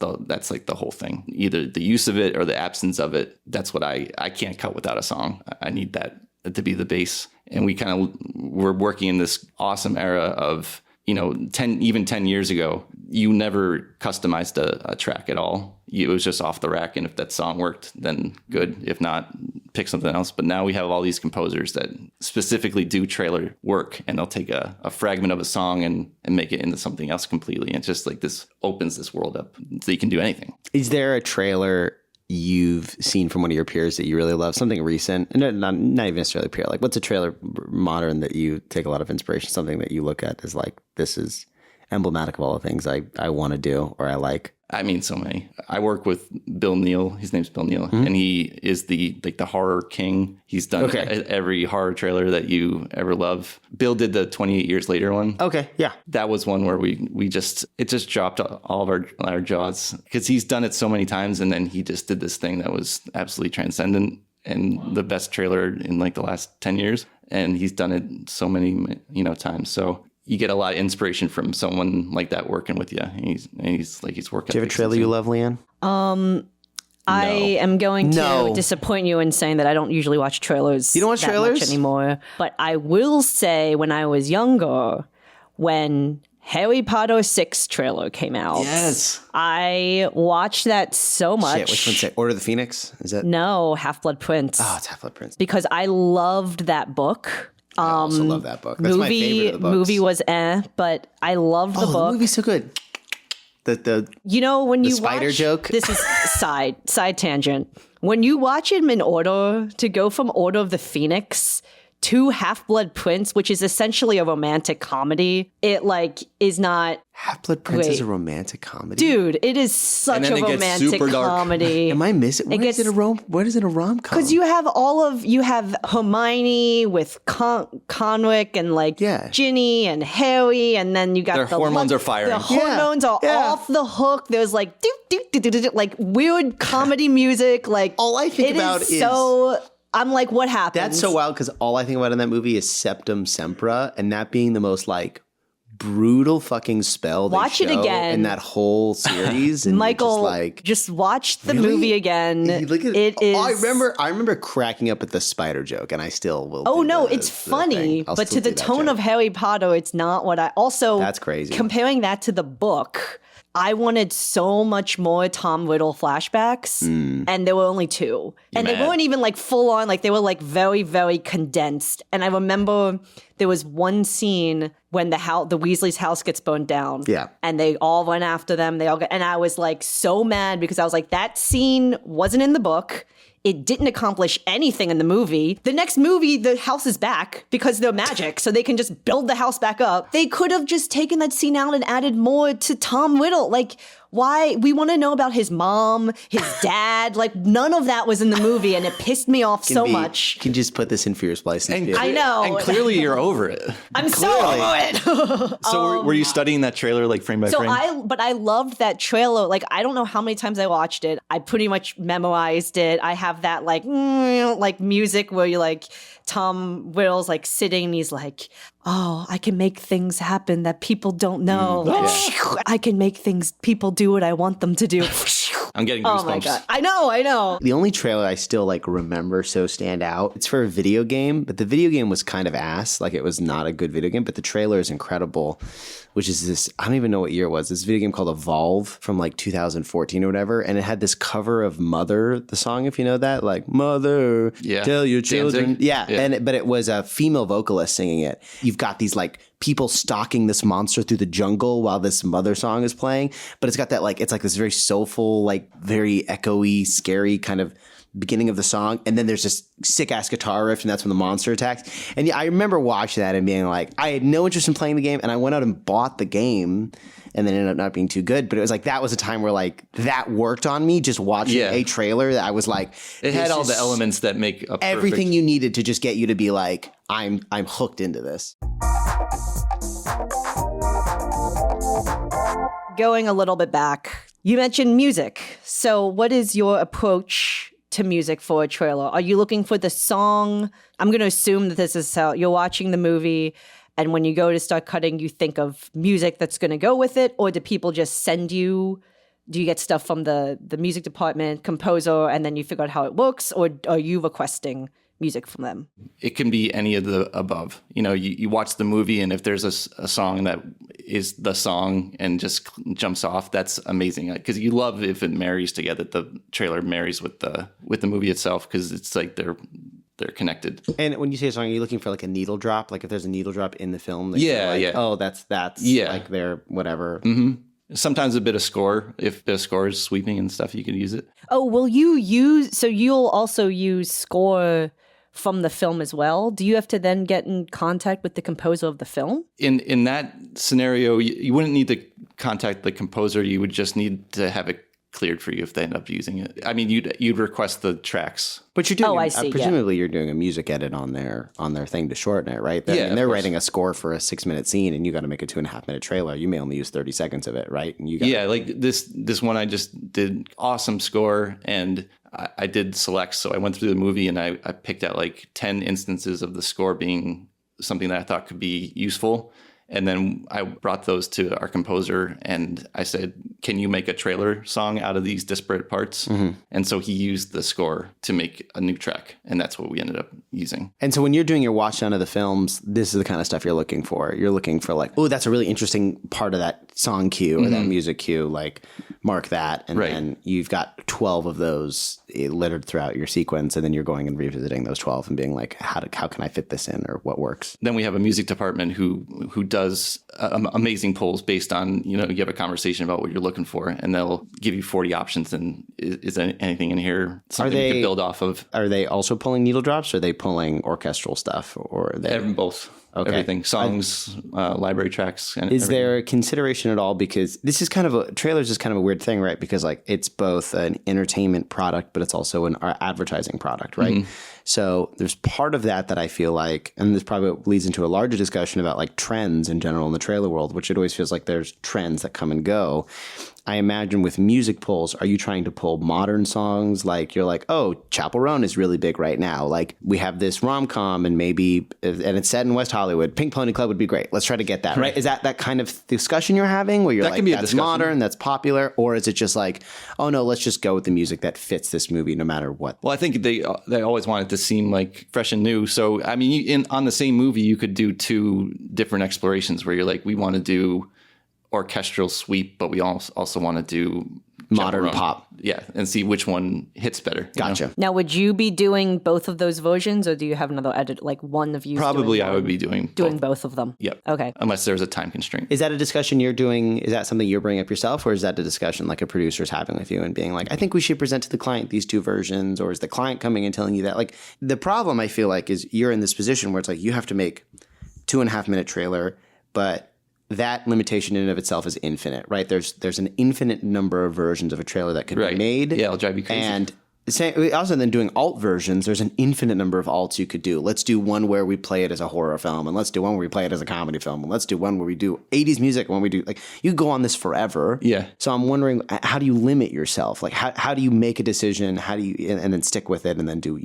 like the whole thing, either the use of it or the absence of it. That's what I can't cut without a song. I need that to be the base. And we're working in this awesome era of, 10 years ago, you never customized a track at all. It was just off the rack. And if that song worked, then good. If not, pick something else. But now we have all these composers that specifically do trailer work, and they'll take a fragment of a song and make it into something else completely. And it's just like this opens this world up so you can do anything. Is there a trailer you've seen from one of your peers that you really love? Something recent, and not even necessarily peer. Like, what's a trailer modern that you take a lot of inspiration? Something that you look at as like, this is emblematic of all the things I want to do or I like. I mean, so many. I work with Bill Neal. His name's Bill Neal, and he is the horror king. He's done every horror trailer that you ever love. Bill did the 28 Years Later one. Okay, yeah. That was one where it just dropped all of our jaws, because he's done it so many times, and then he just did this thing that was absolutely transcendent and the best trailer in like the last 10 years. And he's done it so many times. So you get a lot of inspiration from someone like that working with you. And he's working. Do you have a trailer you love, Lian? I am going to disappoint you in saying that I don't usually watch trailers. You don't watch trailers much anymore. But I will say, when I was younger, when Harry Potter 6 trailer came out, yes, I watched that so much. Shit, which one's it? Order of the Phoenix? Is that? No, Half-Blood Prince. Oh, it's Half-Blood Prince. Because I loved that book. I also love that book. That's my favorite of the books. Movie was but I loved the book. The movie's so good. The when you spider watch, joke. This is side tangent. When you watch him in order, to go from Order of the Phoenix to Half-Blood Prince, which is essentially a romantic comedy, it is not. Half-Blood Prince is a romantic comedy, dude. It is such a romantic comedy. Am I missing? What is it a rom-com? Because you have Hermione with Conwick and Ginny and Harry, and then you got their hormones are firing. The hormones are off the hook. There's weird comedy music. All I think about is so. I'm like, what happened? That's so wild, because all I think about in that movie is Septum Sempra, and that being the most brutal fucking spell they watch it again in that whole series. And Michael, just watch the movie again. It is. I remember cracking up at the spider joke, and I still will. Oh no, it's funny, but to the tone of Harry Potter, it's not what I. Also, that's crazy. Comparing that to the book, I wanted so much more Tom Riddle flashbacks, and there were only 2. And they weren't even full on, they were very, very condensed. And I remember there was one scene when the Weasley's house gets burned down. Yeah. And they all run after them. And I was so mad, because I was like, that scene wasn't in the book. It didn't accomplish anything in the movie. The next movie, the house is back because they're magic, so they can just build the house back up. They could have just taken that scene out and added more to Tom Riddle. why? We want to know about his mom, his dad. Like, none of that was in the movie, and it pissed me off so much. You can just put this in for your splicing. I know. And clearly you're over it. I'm so over it. So were you studying that trailer like frame by frame? I loved that trailer. Like, I don't know how many times I watched it. I pretty much memorized it. I have that like music where you like Tom Riddle's like sitting and he's like, oh, I can make things happen that people don't know. I can make people do what I want them to do. I'm getting goosebumps. Oh my God. I know. The only trailer I still like remember so stand out, it's for a video game, but the video game was kind of ass. Like it was not a good video game, but the trailer is incredible, which is this, I don't even know what year it was. This video game called Evolve from like 2014 or whatever. And it had this cover of Mother, the song, if you know that, like Mother, tell your children. But it was a female vocalist singing it. You've got these like people stalking this monster through the jungle while this Mother song is playing. But it's got that like, it's like this very soulful, like very echoey, scary kind of beginning of the song. And then there's this sick ass guitar riff and that's when the monster attacks. And I remember watching that and being like, I had no interest in playing the game. And I went out and bought the game and then ended up not being too good. But it was like, that was a time where like that worked on me just watching a trailer that I was like, it had all the elements that make up everything you needed to just get you to be like, I'm hooked into this. Going a little bit back, you mentioned music. So what is your approach to music for a trailer? Are you looking for the song? I'm going to assume that this is how you're watching the movie, and when you go to start cutting, you think of music that's going to go with it, or do people just send you? Do you get stuff from the music department, composer, and then you figure out how it works, or are you requesting music from them? It can be any of the above. You know, you watch the movie, and if there's a song that is the song and just jumps off, that's amazing. Because you love if it marries together. The trailer marries with the movie itself, because it's like they're connected. And when you say a song, are you looking for like a needle drop? Like if there's a needle drop in the film? Oh, that's like their whatever. Mm-hmm. Sometimes a bit of score. If the score is sweeping and stuff, you can use it. Oh, will you use? So you'll also use score from the film as well? Do you have to then get in contact with the composer of the film? In that scenario, you wouldn't need to contact the composer. You would just need to have it cleared for you if they end up using it. I mean, you'd request the tracks. But you're doing, presumably you're doing a music edit on their thing to shorten it, right? They're writing a score for a 6-minute scene, and you got to make a 2.5-minute trailer. You may only use 30 seconds of it, right? And like this one I just did, awesome score, and I did selects. So I went through the movie and I picked out like 10 instances of the score being something that I thought could be useful. And then I brought those to our composer and I said, can you make a trailer song out of these disparate parts? Mm-hmm. And so he used the score to make a new track. And that's what we ended up using. And so when you're doing your watch down of the films, this is the kind of stuff you're looking for. You're looking for like, oh, that's a really interesting part of that song cue or that music cue. Like mark that. And then you've got 12 of those littered throughout your sequence. And then you're going and revisiting those 12 and being like, how can I fit this in or what works? Then we have a music department who does amazing polls based on, you have a conversation about what you're looking for, and they'll give you 40 options. And is there anything in here something you can build off of? Are they also pulling needle drops? Or are they pulling orchestral stuff? Or both? Okay. Everything, songs, library tracks. And is there a consideration at all? Because this is trailers is kind of a weird thing, right? Because like it's both an entertainment product, but it's also an advertising product, right? Mm-hmm. So there's part of that I feel like, and this probably leads into a larger discussion about like trends in general in the trailer world, which it always feels like there's trends that come and go. I imagine with music pulls, are you trying to pull modern songs? Like you're like, oh, Chapel Roan is really big right now. Like we have this rom-com and it's set in West Hollywood. Pink Pony Club would be great. Let's try to get that, right? Is that kind of discussion you're having where you're like, that's modern, that's popular? Or is it just like, oh no, let's just go with the music that fits this movie no matter what? Well, I think they always want it to seem like fresh and new. So, I mean, on the same movie, you could do two different explorations where you're like, we want to do orchestral sweep, but we also want to do modern pop. Yeah, and see which one hits better. Gotcha. Now, would you be doing both of those versions, or do you have another edit, like one of you? Probably I would be doing both of them. Yep. Okay. Unless there's a time constraint. Is that a discussion you're doing? Is that something you're bringing up yourself, or is that a discussion like a producer's having with you and being like, I think we should present to the client these two versions, or is the client coming and telling you that? Like the problem I feel like is you're in this position where it's like you have to make 2.5-minute trailer, but that limitation in and of itself is infinite, right? There's an infinite number of versions of a trailer that could be made. Yeah, it'll drive you crazy. And also then doing alt versions, there's an infinite number of alts you could do. Let's do one where we play it as a horror film, and let's do one where we play it as a comedy film, and let's do one where we do 80s music, and when we do, like, you could go on this forever. Yeah. So I'm wondering, how do you limit yourself? Like, how do you make a decision? How do you, and then stick with it, and then do,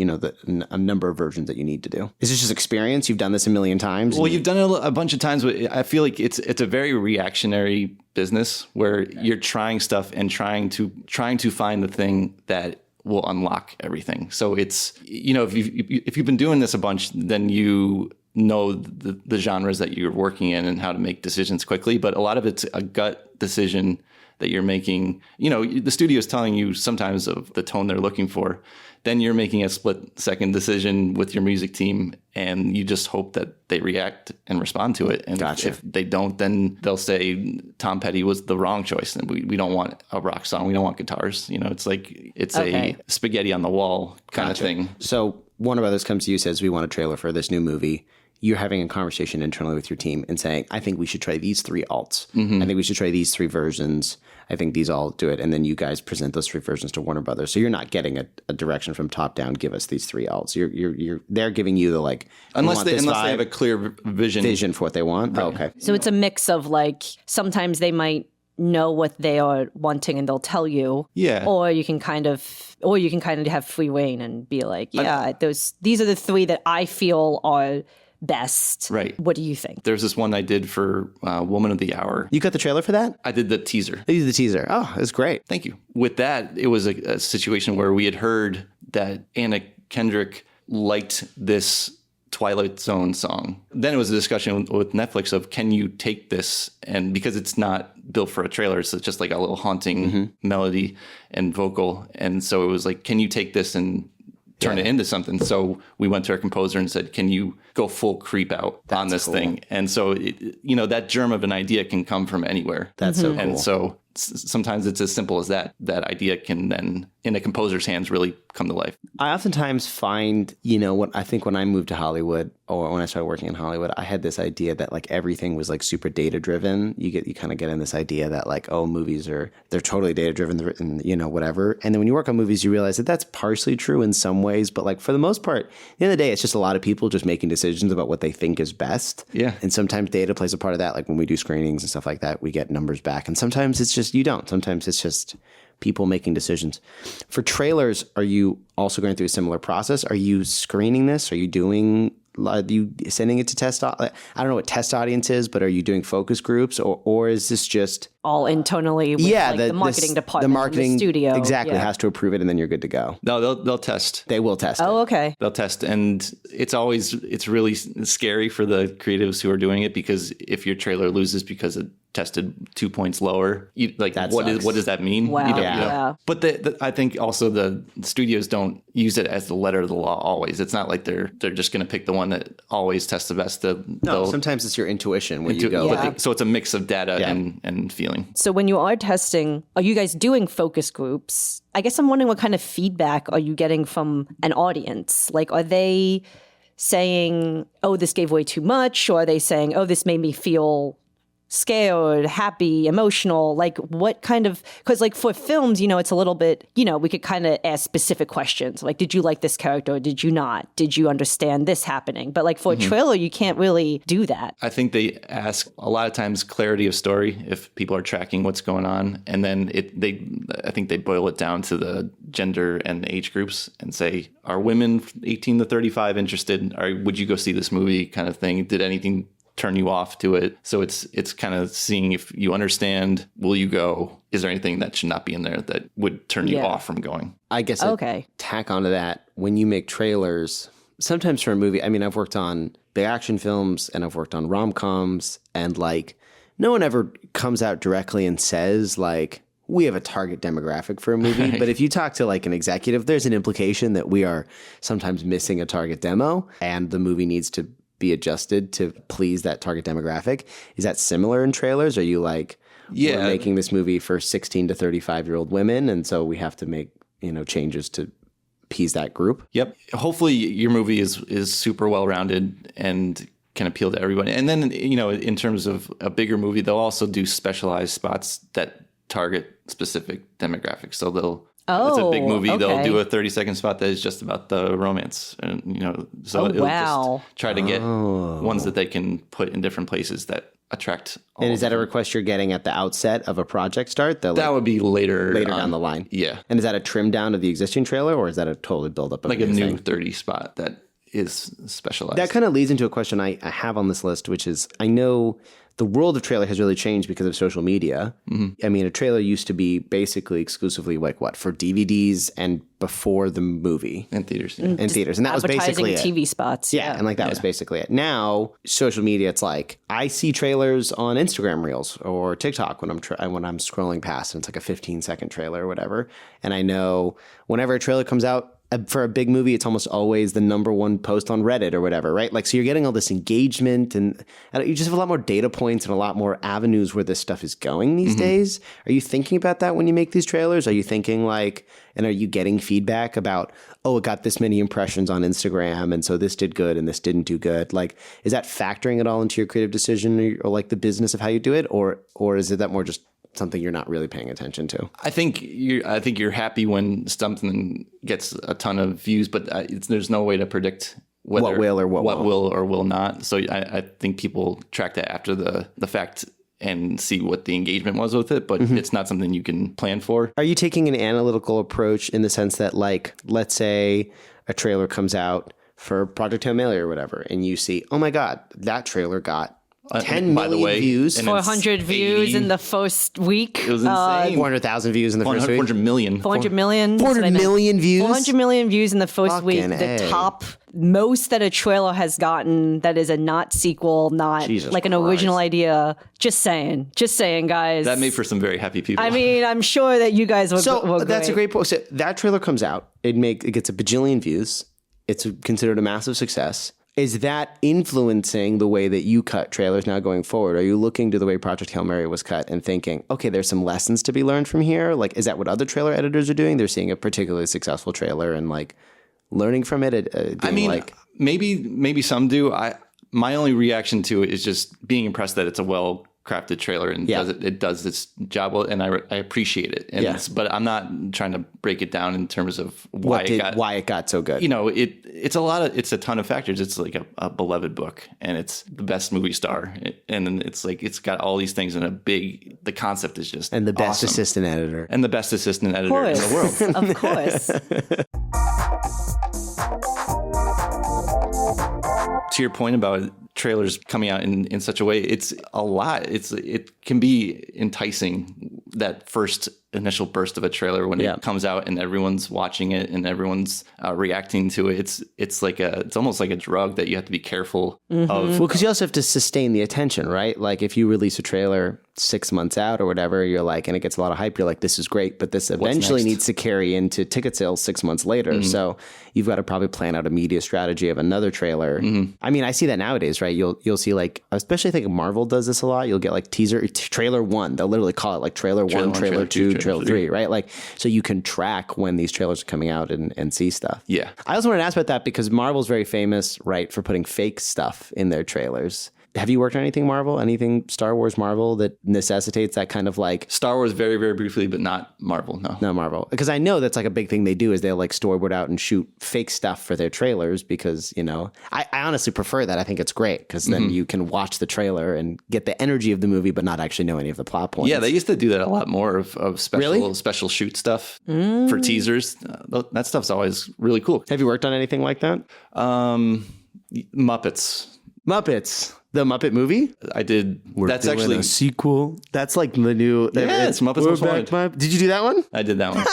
a number of versions that you need to do? Is this just experience? You've done this a million times? Well, you've done it a bunch of times. But I feel like it's a very reactionary business where you're trying stuff and trying to find the thing that will unlock everything. So it's, if you've been doing this a bunch, then you know the genres that you're working in and how to make decisions quickly. But a lot of it's a gut decision that you're making. The studio is telling you sometimes of the tone they're looking for. Then you're making a split-second decision with your music team, and you just hope that they react and respond to it. And if they don't, then they'll say Tom Petty was the wrong choice, and we don't want a rock song. We don't want guitars. It's like a spaghetti on the wall kind of thing. So Warner Brothers comes to you, says, we want a trailer for this new movie. You're having a conversation internally with your team and saying, I think we should try these 3 alts. I think we should try these 3 versions. I think these all do it. And then you guys present those 3 versions to Warner Brothers. So you're not getting a direction from top down, give us these 3 alts. They're giving you the unless they have a clear vision for what they want. Right. Oh, okay. So it's a mix of sometimes they might know what they are wanting and they'll tell you. Yeah. Or you can kind of have free reign and be like, these are the 3 that I feel are best. Right. What do you think? There's this one I did for Woman of the Hour. You got the trailer for that? I did the teaser. You did the teaser. Oh, it's great. Thank you. With that, it was a situation where we had heard that Anna Kendrick liked this Twilight Zone song. Then it was a discussion with Netflix of, can you take this, and because it's not built for a trailer, so it's just like a little haunting melody and vocal. And so it was like, can you take this and turn it into something? So we went to our composer and said, can you go full creep out on this thing? And so, that germ of an idea can come from anywhere. That's so cool. And so sometimes it's as simple as that. That idea can then, in a composer's hands, really come to life. I oftentimes find, what I think when I moved to Hollywood, or when I started working in Hollywood, I had this idea that everything was super data driven. You kind of get in this idea that movies they're totally data driven, and whatever. And then when you work on movies, you realize that that's partially true in some ways, but for the most part, at the end of the day, it's just a lot of people just making decisions about what they think is best. Yeah. And sometimes data plays a part of that. Like when we do screenings and stuff like that, we get numbers back. And sometimes it's just, you don't. Sometimes it's just people making decisions. For trailers, are you also going through a similar process? Are you screening this? Are you sending it to test? I don't know what test audience is, but are you doing focus groups, or is this just all internally with the marketing department, the marketing the studio exactly has to approve it, and then you're good to go? No, they'll test. They will test. Oh, it. Okay. They'll test, and it's really scary for the creatives who are doing it, because if your trailer loses because it tested 2 points lower, what does that mean? Wow. But I think also the studios don't use it as the letter of the law always. It's not like they're just going to pick the one that always tests the best. Sometimes it's your intuition when you go. Yeah. So it's a mix of data and feeling. So when you are testing, are you guys doing focus groups? I guess I'm wondering what kind of feedback are you getting from an audience? Are they saying, oh, this gave way too much? Or are they saying, oh, this made me feel scared, happy, emotional? What kind of, because for films, it's a little bit, we could kind of ask specific questions. Did you like this character or did you not? Did you understand this happening? But for a trailer, you can't really do that. I think they ask a lot of times clarity of story, if people are tracking what's going on. And then I think they boil it down to the gender and age groups and say, are women 18 to 35 interested? Or would you go see this movie kind of thing? Did anything turn you off to it? So it's kind of seeing if you understand, will you go? Is there anything that should not be in there that would turn you off from going? I guess tack onto that, when you make trailers, sometimes for a movie, I've worked on big action films and I've worked on rom-coms, and no one ever comes out directly and says we have a target demographic for a movie. Right. But if you talk to an executive, there's an implication that we are sometimes missing a target demo and the movie needs to be adjusted to please that target demographic. Is that similar in trailers? Are you we're making this movie for 16 to 35-year-old women, and so we have to make, changes to appease that group? Yep. Hopefully your movie is super well-rounded and can appeal to everybody. And then, in terms of a bigger movie, they'll also do specialized spots that target specific demographics. So if it's a big movie, they'll do a 30-second spot that is just about the romance. And, so it'll just try to get ones that they can put in different places that attract. And is that a request you're getting at the outset of a project start? That would be later down the line. Yeah. And is that a trim down of the existing trailer, or is that a totally build up of like a new 30 spot that is specialized? That kind of leads into a question I have on this list, which is, I know the world of trailer has really changed because of social media. Mm-hmm. I mean, a trailer used to be basically exclusively for DVDs and before the movie. And theaters. Yeah. And theaters. And that was basically it. TV spots. Yeah. And that was basically it. Now, social media, it's like, I see trailers on Instagram Reels or TikTok when I'm scrolling past, and it's like a 15-second trailer or whatever. And I know whenever a trailer comes out for a big movie, it's almost always the number one post on Reddit or whatever, right? Like, so you're getting all this engagement, and you just have a lot more data points and a lot more avenues where this stuff is going these days. Are you thinking about that when you make these trailers? Are you thinking and are you getting feedback about, it got this many impressions on Instagram, and so this did good and this didn't do good? Like, is that factoring at all into your creative decision or like the business of how you do it? Or is it that more just something you're not really paying attention to? I think you're happy when something gets a ton of views, but there's no way to predict what will or will not. So I think people track that after the fact and see what the engagement was with it, but it's not something you can plan for. Are you taking an analytical approach in the sense that, like, let's say a trailer comes out for Project Hail Mary or whatever, and you see, oh my God, that trailer got 10 million views. 400 views in the first week. It was insane. 400,000 views in the first week. 400 million. 400 million. 400 million views? 400 million views in the first week. Fucking The top most that a trailer has gotten that is a not sequel, not Jesus like an Christ. original idea. Just saying, guys. That made for some very happy people. I mean, I'm sure that you guys were So that's a great point. So that trailer comes out. It gets a bajillion views. It's considered a massive success. Is that influencing the way that you cut trailers now going forward? Are you looking to the way Project Hail Mary was cut and thinking, okay, there's some lessons to be learned from here? Like, is that what other trailer editors are doing? They're seeing a particularly successful trailer and like learning from it? I mean, maybe some do. My only reaction to it is just being impressed that it's a well-crafted trailer and it does its job well, and I appreciate it. And but I'm not trying to break it down in terms of why it got so good. It's a ton of factors. It's like a beloved book, and it's the best movie star, and then it's got all these things, and the concept is just and the best awesome. assistant editor And the best assistant editor in the world. Of course. To your point about trailers coming out in such a way, it's a lot. It can be enticing, that first initial burst of a trailer when it comes out and everyone's watching it and everyone's reacting to it. It's almost like a drug that you have to be careful of. Well, because you also have to sustain the attention, right? Like if you release a trailer 6 months out or whatever, you're like, and it gets a lot of hype, you're like, this is great, but this eventually needs to carry into ticket sales 6 months later. So you've got to probably plan out a media strategy of another trailer. I mean, I see that nowadays, right? You'll see, like, especially I think Marvel does this a lot. You'll get like trailer 1. They'll literally call it like trailer 1, trailer 2, trailer 3, right? Like, so you can track when these trailers are coming out and see stuff. Yeah. I also want to ask about that because Marvel's very famous, right, for putting fake stuff in their trailers. Have you worked on anything Marvel? Anything Star Wars Marvel that necessitates that kind of like... Star Wars very, very briefly, but not Marvel, no. No, Marvel. Because I know that's like a big thing they do is they'll like storyboard out and shoot fake stuff for their trailers because, I honestly prefer that. I think it's great because then you can watch the trailer and get the energy of the movie but not actually know any of the plot points. Yeah, they used to do that a lot more of special shoot stuff for teasers. That stuff's always really cool. Have you worked on anything like that? Muppets. The Muppet movie? I did. That's actually a sequel. That's like the new... it's Muppets Most Wanted. Did you do that one? I did that one.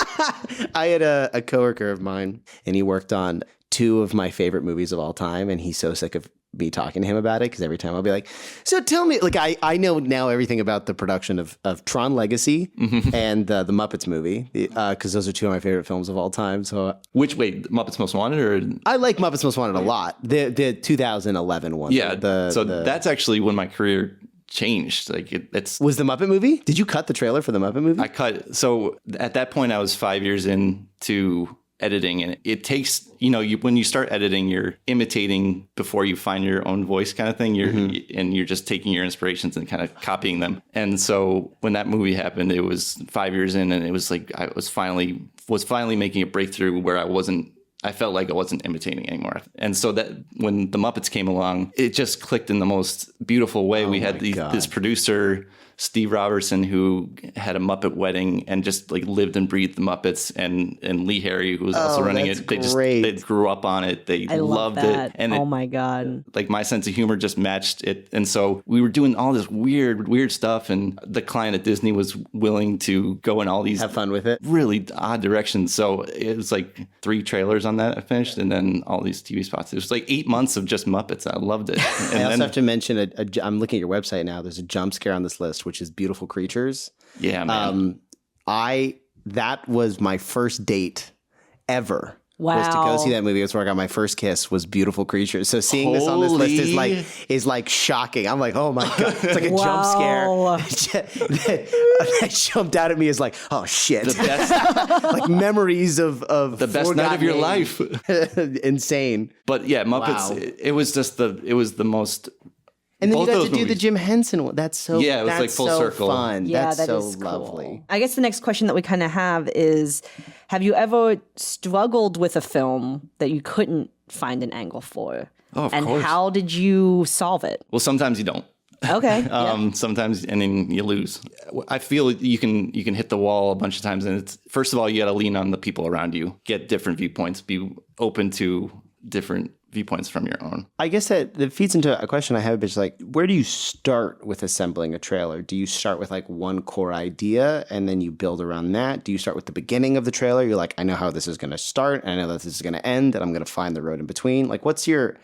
I had a coworker of mine, and he worked on 2 of my favorite movies of all time, and he's so sick of me talking to him about it because every time I'll be like, so tell me, like I know now everything about the production of Tron Legacy and the Muppets movie because those are 2 of my favorite films of all time. So Muppets Most Wanted or? I like Muppets Most Wanted a lot. The 2011 one. Yeah. That's actually when my career changed. Like it's was the Muppet movie? Did you cut the trailer for the Muppet movie? I cut. So at that point I was 5 years into editing, and it takes, when you start editing, you're imitating before you find your own voice kind of thing. And you're just taking your inspirations and kind of copying them. And so when that movie happened, it was 5 years in, and it was like I was finally making a breakthrough where I felt like I wasn't imitating anymore. And so that when the Muppets came along, it just clicked in the most beautiful way. We had this producer, Steve Robertson, who had a Muppet wedding and just like lived and breathed the Muppets, and Lee Harry, who was also running it. They grew up on it. They loved it. And oh my God. Like my sense of humor just matched it. And so we were doing all this weird stuff, and the client at Disney was willing to go in all these have fun with it, really odd directions. So it was like 3 trailers on that I finished, and then all these TV spots. It was like 8 months of just Muppets. I loved it. And I also have to mention, I'm looking at your website now. There's a jump scare on this list, which is Beautiful Creatures. Yeah, man. That was my first date ever. Wow. Was to go see that movie. That's where I got my first kiss, was Beautiful Creatures. So seeing this on this list is like shocking. I'm like, oh my God. It's like a jump scare. That jumped out at me as like, oh shit. The best, like memories of the best night of your life. Insane. But yeah, Muppets, Wow. it was the most. And then Both you got those to do the movies. Jim Henson one. That's so Yeah, it was like full so circle. fun. Yeah, That's that so is cool. lovely. I guess the next question that we kind of have is, have you ever struggled with a film that you couldn't find an angle for? Oh, of and course. how did you solve it? Well, sometimes you don't. Okay. yeah. Sometimes, and then you lose. I feel you can hit the wall a bunch of times, and it's, first of all, you got to lean on the people around you, get different viewpoints, be open to different viewpoints from your own. I guess that feeds into a question I have, which is like, where do you start with assembling a trailer? Do you start with like one core idea and then you build around that? Do you start with the beginning of the trailer? You're like, I know how this is going to start, and I know that this is going to end, and I'm going to find the road in between. Like, what's your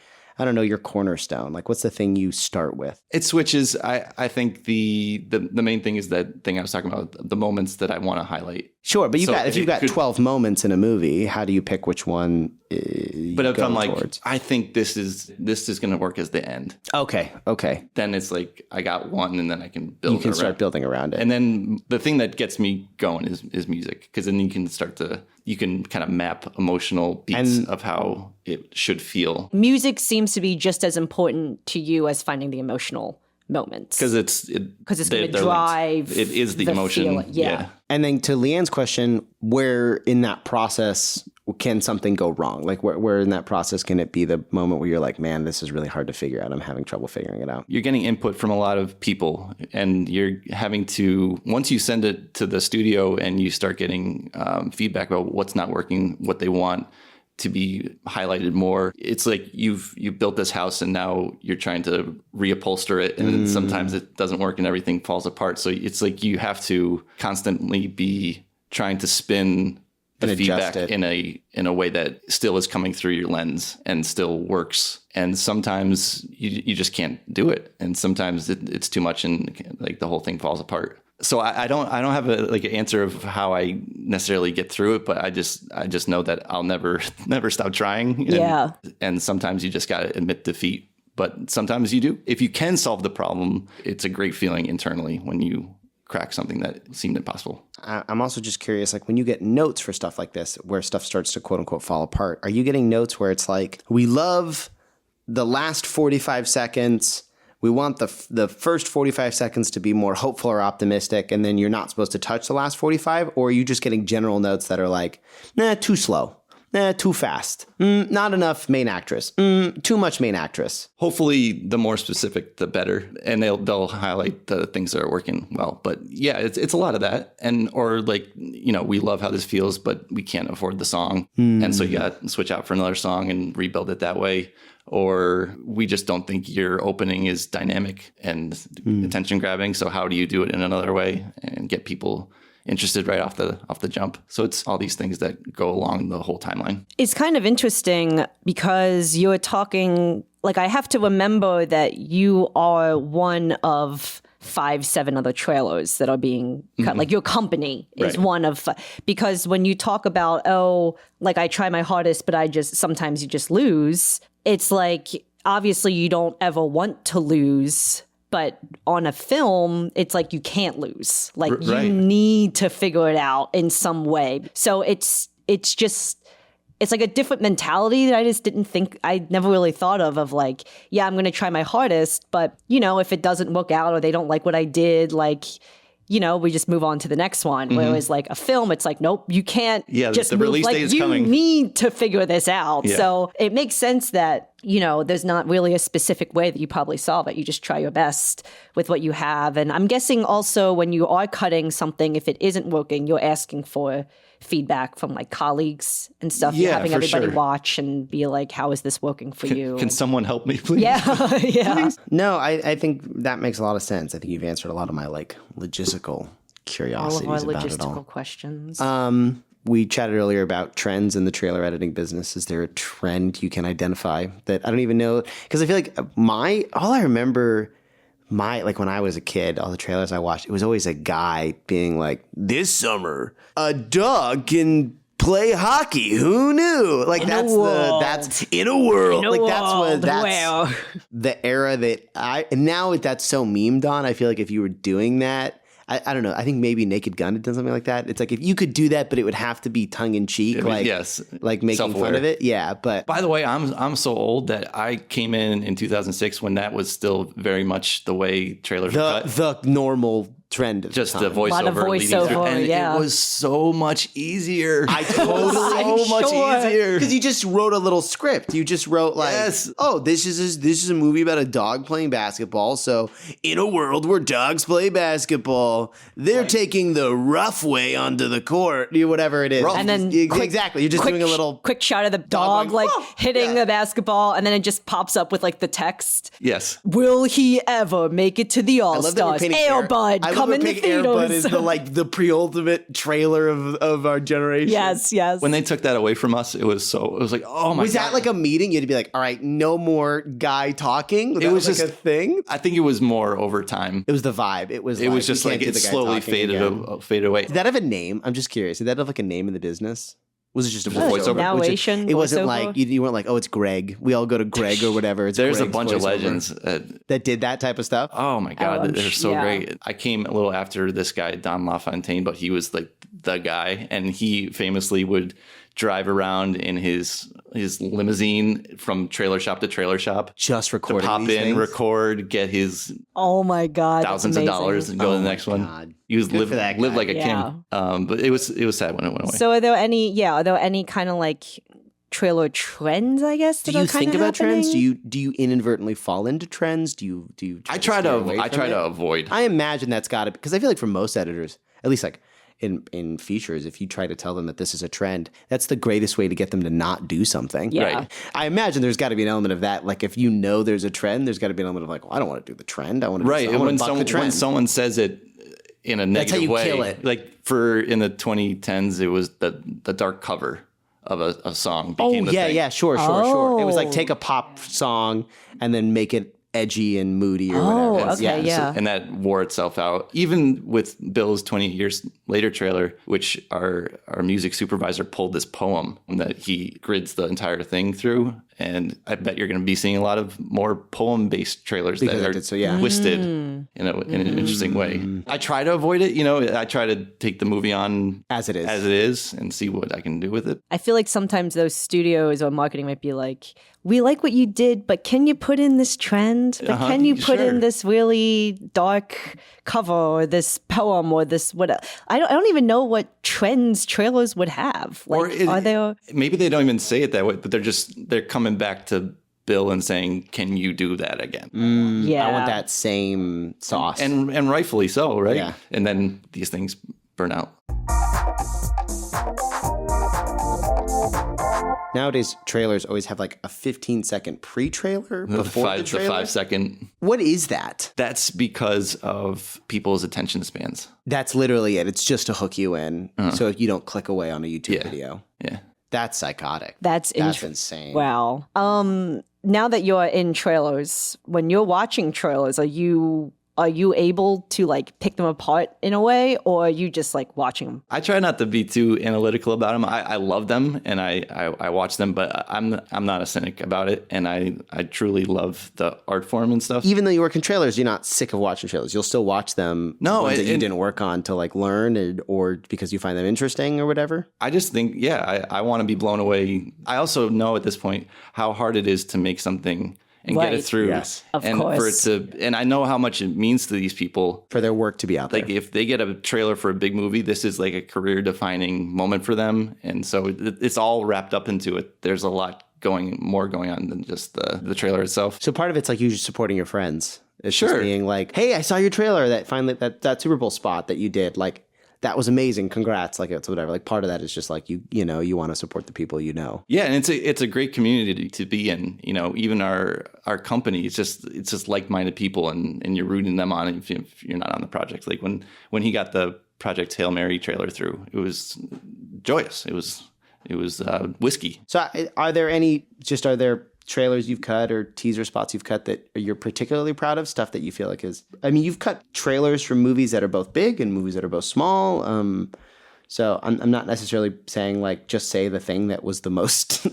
cornerstone? Like, what's the thing you start with? It switches. I think the main thing is that thing I was talking about, the moments that I want to highlight. Sure, but if you've got 12 moments in a movie, how do you pick which one But if I'm like, towards? I think this is going to work as the end. Okay. Then it's like I got one, and then I can build. You can start building around it. And then the thing that gets me going is music, because then you can kind of map emotional beats of how it should feel. Music seems to be just as important to you as finding the emotional moments. Because it's going to drive. It is the emotion. feeling. Yeah. And then to Lian's question, where in that process can something go wrong? Like where in that process can it be the moment where you're like, man, this is really hard to figure out. I'm having trouble figuring it out. You're getting input from a lot of people, and you're having to, once you send it to the studio and you start getting feedback about what's not working, what they want to be highlighted more. It's like you've built this house, and now you're trying to reupholster it, and sometimes it doesn't work and everything falls apart. So it's like you have to constantly be trying to spin the feedback in a way that still is coming through your lens and still works. And sometimes you just can't do it, and sometimes it's too much, and like the whole thing falls apart. So I don't have an answer of how I necessarily get through it, but I just know that I'll never stop trying. And sometimes you just got to admit defeat, but sometimes you do. If you can solve the problem, it's a great feeling internally when you crack something that seemed impossible. I'm also just curious, like when you get notes for stuff like this, where stuff starts to quote unquote fall apart, are you getting notes where it's like, we love the last 45 seconds, we want the first 45 seconds to be more hopeful or optimistic, and then you're not supposed to touch the last 45? Or are you just getting general notes that are like, nah, too slow, nah, too fast, not enough main actress, too much main actress? Hopefully, the more specific, the better, and they'll highlight the things that are working well. But yeah, it's a lot of that, or like, we love how this feels, but we can't afford the song, and so you got to switch out for another song and rebuild it that way. Or we just don't think your opening is dynamic and attention grabbing. So how do you do it in another way and get people interested right off the jump? So it's all these things that go along the whole timeline. It's kind of interesting because you're talking, like, I have to remember that you are one of 5-7 other trailers that are being cut. Like your company is one of, because when you talk about, like I try my hardest, but sometimes you just lose. It's like, obviously you don't ever want to lose, but on a film, it's like you can't lose. Like you need to figure it out in some way. So it's just it's like a different mentality that I just didn't think, I never really thought of like, yeah, I'm going to try my hardest, but if it doesn't work out or they don't like what I did, like, we just move on to the next one. Whereas like a film, it's like, nope, you can't just the move. release Like, date is you coming. need to figure this out. Yeah. So it makes sense that, there's not really a specific way that you probably solve it. You just try your best with what you have. And I'm guessing also when you are cutting something, if it isn't working, you're asking for feedback from like colleagues and stuff. You're Yeah, having for everybody sure. watch and be like, how is this working for you? Can someone help me, please? Yeah. Yeah. No, I think that makes a lot of sense. I think you've answered a lot of my like logistical All of curiosities our about it logistical all. questions. We chatted earlier about trends in the trailer editing business. Is there a trend you can identify that I don't even know? Because I feel like all I remember like when I was a kid, all the trailers I watched, it was always a guy being like, this summer, a dog can play hockey. Who knew? Like that's in a world. Like that's the era that and now that's so memed on. I feel like if you were doing that, I don't know. I think maybe Naked Gun had done something like that. It's like if you could do that, but it would have to be tongue in cheek, like yes, like making self-aware. fun of it. Yeah, but By the way, I'm so old that I came in 2006 when that was still very much the way trailers were cut. the normal trend of Just time. the voiceover, Lot of leading through, voiceover, and yeah. it was so much easier. I totally so much easier. because you just wrote a little script. You just wrote like, Yes. oh, this is a movie about a dog playing basketball. So in a world where dogs play basketball, they're taking the rough way onto the court, whatever it is. Rough. And then exactly, you're just doing a little. quick shot of the dog like going, "Whoa!" hitting Yeah. the basketball, and then it just pops up with like the text. Yes. Will he ever make it to the All Stars? Air Bud, come in the Air Bud theaters. is the pre-ultimate trailer of our generation. Yes. When they took that away from us, it was like, oh my Was god. that like a meeting? You had to be like, all right, no more guy talking. That was like just a thing. I think it was more over time. It was the vibe. It was Just we like can't do it the guy slowly talking again. faded away. Did that have a name? I'm just curious. Did that have like a name in the business? Was it just a voiceover? Narration, It wasn't voiceover? like you weren't like, oh, it's Greg. We all go to Greg or whatever. It's There's Greg's a bunch of voiceover. legends. That did that type of stuff. Oh my god, I'm they're so yeah. great. I came a little after this guy Don LaFontaine, but he was like the guy, and he famously would drive around in his limousine from trailer shop to trailer shop, Just to recording pop these in, things? record, get his Oh my god, that's thousands of amazing. dollars, and go to the next one. God. He was Good for that live guy. like a Yeah. king. But it was sad when it went away. So are there any kind of like trailer trends, I guess? Do that you are kind think of about trends? happening? Do you inadvertently fall into trends? Do you I try steer away from it? to avoid. I imagine that's got to, because I feel like for most editors, at least like in features, if you try to tell them that this is a trend, that's the greatest way to get them to not do something. Yeah. Right. I imagine there's got to be an element of that. Like if you know there's a trend, there's got to be an element of like, well, I don't want to do the trend. I want to Right, I and want when to buck the trend. someone says it in a That's how negative you way, kill it. like in the 2010s, it was the dark cover of a song Oh became the thing. yeah, sure. It was like Oh. take a pop song and then make it edgy and moody or Oh, whatever. okay, yeah. And that wore itself out. Even with Bill's 20 Years Later trailer, which our music supervisor pulled this poem that he grids the entire thing through. And I bet you're going to be seeing a lot of more poem-based trailers Because that it are did so, yeah. twisted in an interesting way. I try to avoid it. I try to take the movie on As it is. and see what I can do with it. I feel like sometimes those studios or marketing might be like, we like what you did, but can you put in this trend? But can you put sure. in this really dark cover or this poem or this what? I don't even know what trends trailers would have. Like, are there? Maybe they don't even say it that way, but they're coming back to Bill and saying, "Can you do that again?" Yeah, I want that same sauce. And rightfully so, right? Yeah. And then these things burn out. Nowadays, trailers always have like a 15-second pre-trailer before the The trailer. 5 second. What is that? That's because of people's attention spans. That's literally it. It's just to hook you in so you don't click away on a YouTube Yeah. video. Yeah. That's psychotic. that's insane. Wow. Now that you're in trailers, when you're watching trailers, are you are you able to like pick them apart in a way, or are you just like watching them? I try not to be too analytical about them. I love them and I watch them, but I'm not a cynic about it. And I truly love the art form and stuff. Even though you work in trailers, you're not sick of watching trailers. You'll still watch them. No, ones that you didn't work on to like learn or because you find them interesting or whatever. I just think, I want to be blown away. I also know at this point how hard it is to make something and get it through. Yes. Of and course. For it to, and I know how much it means to these people. For their work to be out there. Like if they get a trailer for a big movie, this is like a career defining moment for them. And so it's all wrapped up into it. There's a lot more going on than just the trailer itself. So part of it's like you just supporting your friends. It's Sure. just being like, hey, I saw your trailer that Super Bowl spot that you did. Like, that was amazing. Congrats. Like, it's whatever. Like, part of that is just like, you want to support the people you know. Yeah, and it's a great community to be in. Even our company, it's just like-minded people, and you're rooting them on if you're not on the project. Like when he got the Project Hail Mary trailer through, it was joyous. It was whiskey. So are there trailers you've cut or teaser spots you've cut that you're particularly proud of? Stuff that you feel like you've cut trailers from movies that are both big and movies that are both small. So I'm not necessarily saying like just say the thing that was the most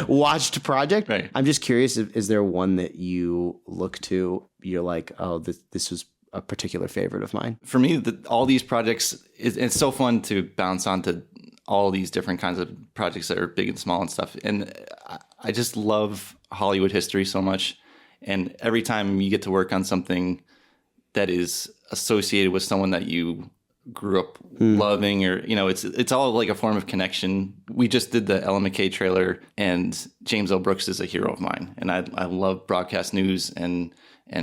watched project. Right. I'm just curious, is there one that you look to, you're like, oh, this was a particular favorite of mine? For me, all these projects, it's so fun to bounce onto all these different kinds of projects that are big and small and stuff. And I just love Hollywood history so much. And every time you get to work on something that is associated with someone that you grew up loving, or, it's all like a form of connection. We just did the Ellen McKay trailer, and James L. Brooks is a hero of mine. And I love broadcast news and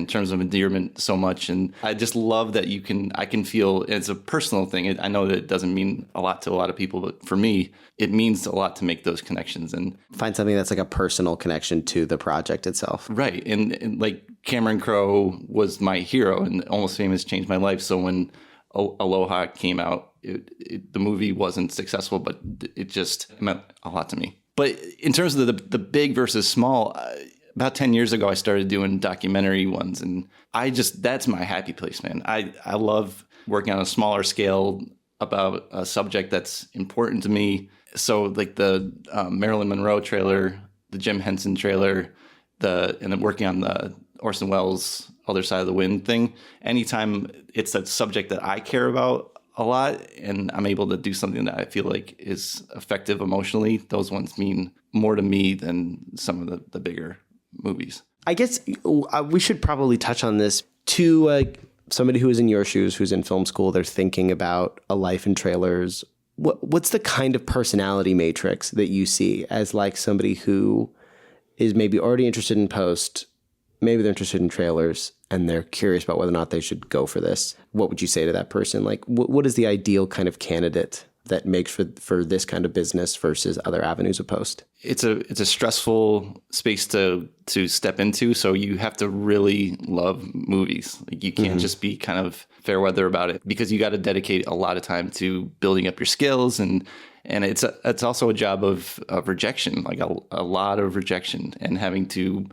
terms of endearment so much. And I just love that I can feel it's a personal thing. I know that it doesn't mean a lot to a lot of people, but for me, it means a lot to make those connections and find something that's like a personal connection to the project itself. Right. And like Cameron Crowe was my hero, and Almost Famous changed my life. So when Aloha came out, the movie wasn't successful, but it just meant a lot to me. But in terms of the big versus small, about 10 years ago, I started doing documentary ones, and that's my happy place, man. I love working on a smaller scale about a subject that's important to me. So like the Marilyn Monroe trailer, the Jim Henson trailer, and then working on the Orson Welles Other Side of the Wind thing. Anytime it's a subject that I care about a lot and I'm able to do something that I feel like is effective emotionally, those ones mean more to me than some of the bigger movies. I guess we should probably touch on this to somebody who is in your shoes, who's in film school. They're thinking about a life in trailers. What's the kind of personality matrix that you see as like somebody who is maybe already interested in post, maybe they're interested in trailers, and they're curious about whether or not they should go for this? What would you say to that person? Like, what is the ideal kind of candidate that makes for this kind of business versus other avenues of post? It's a stressful space to step into. So you have to really love movies. Like you can't just be kind of fair weather about it, because you got to dedicate a lot of time to building up your skills, and it's also a job of rejection, like a lot of rejection, and having to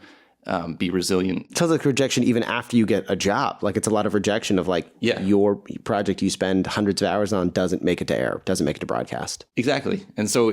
be resilient. It sounds like rejection even after you get a job. Like it's a lot of rejection of like your project you spend hundreds of hours on doesn't make it to air, doesn't make it to broadcast. Exactly. And so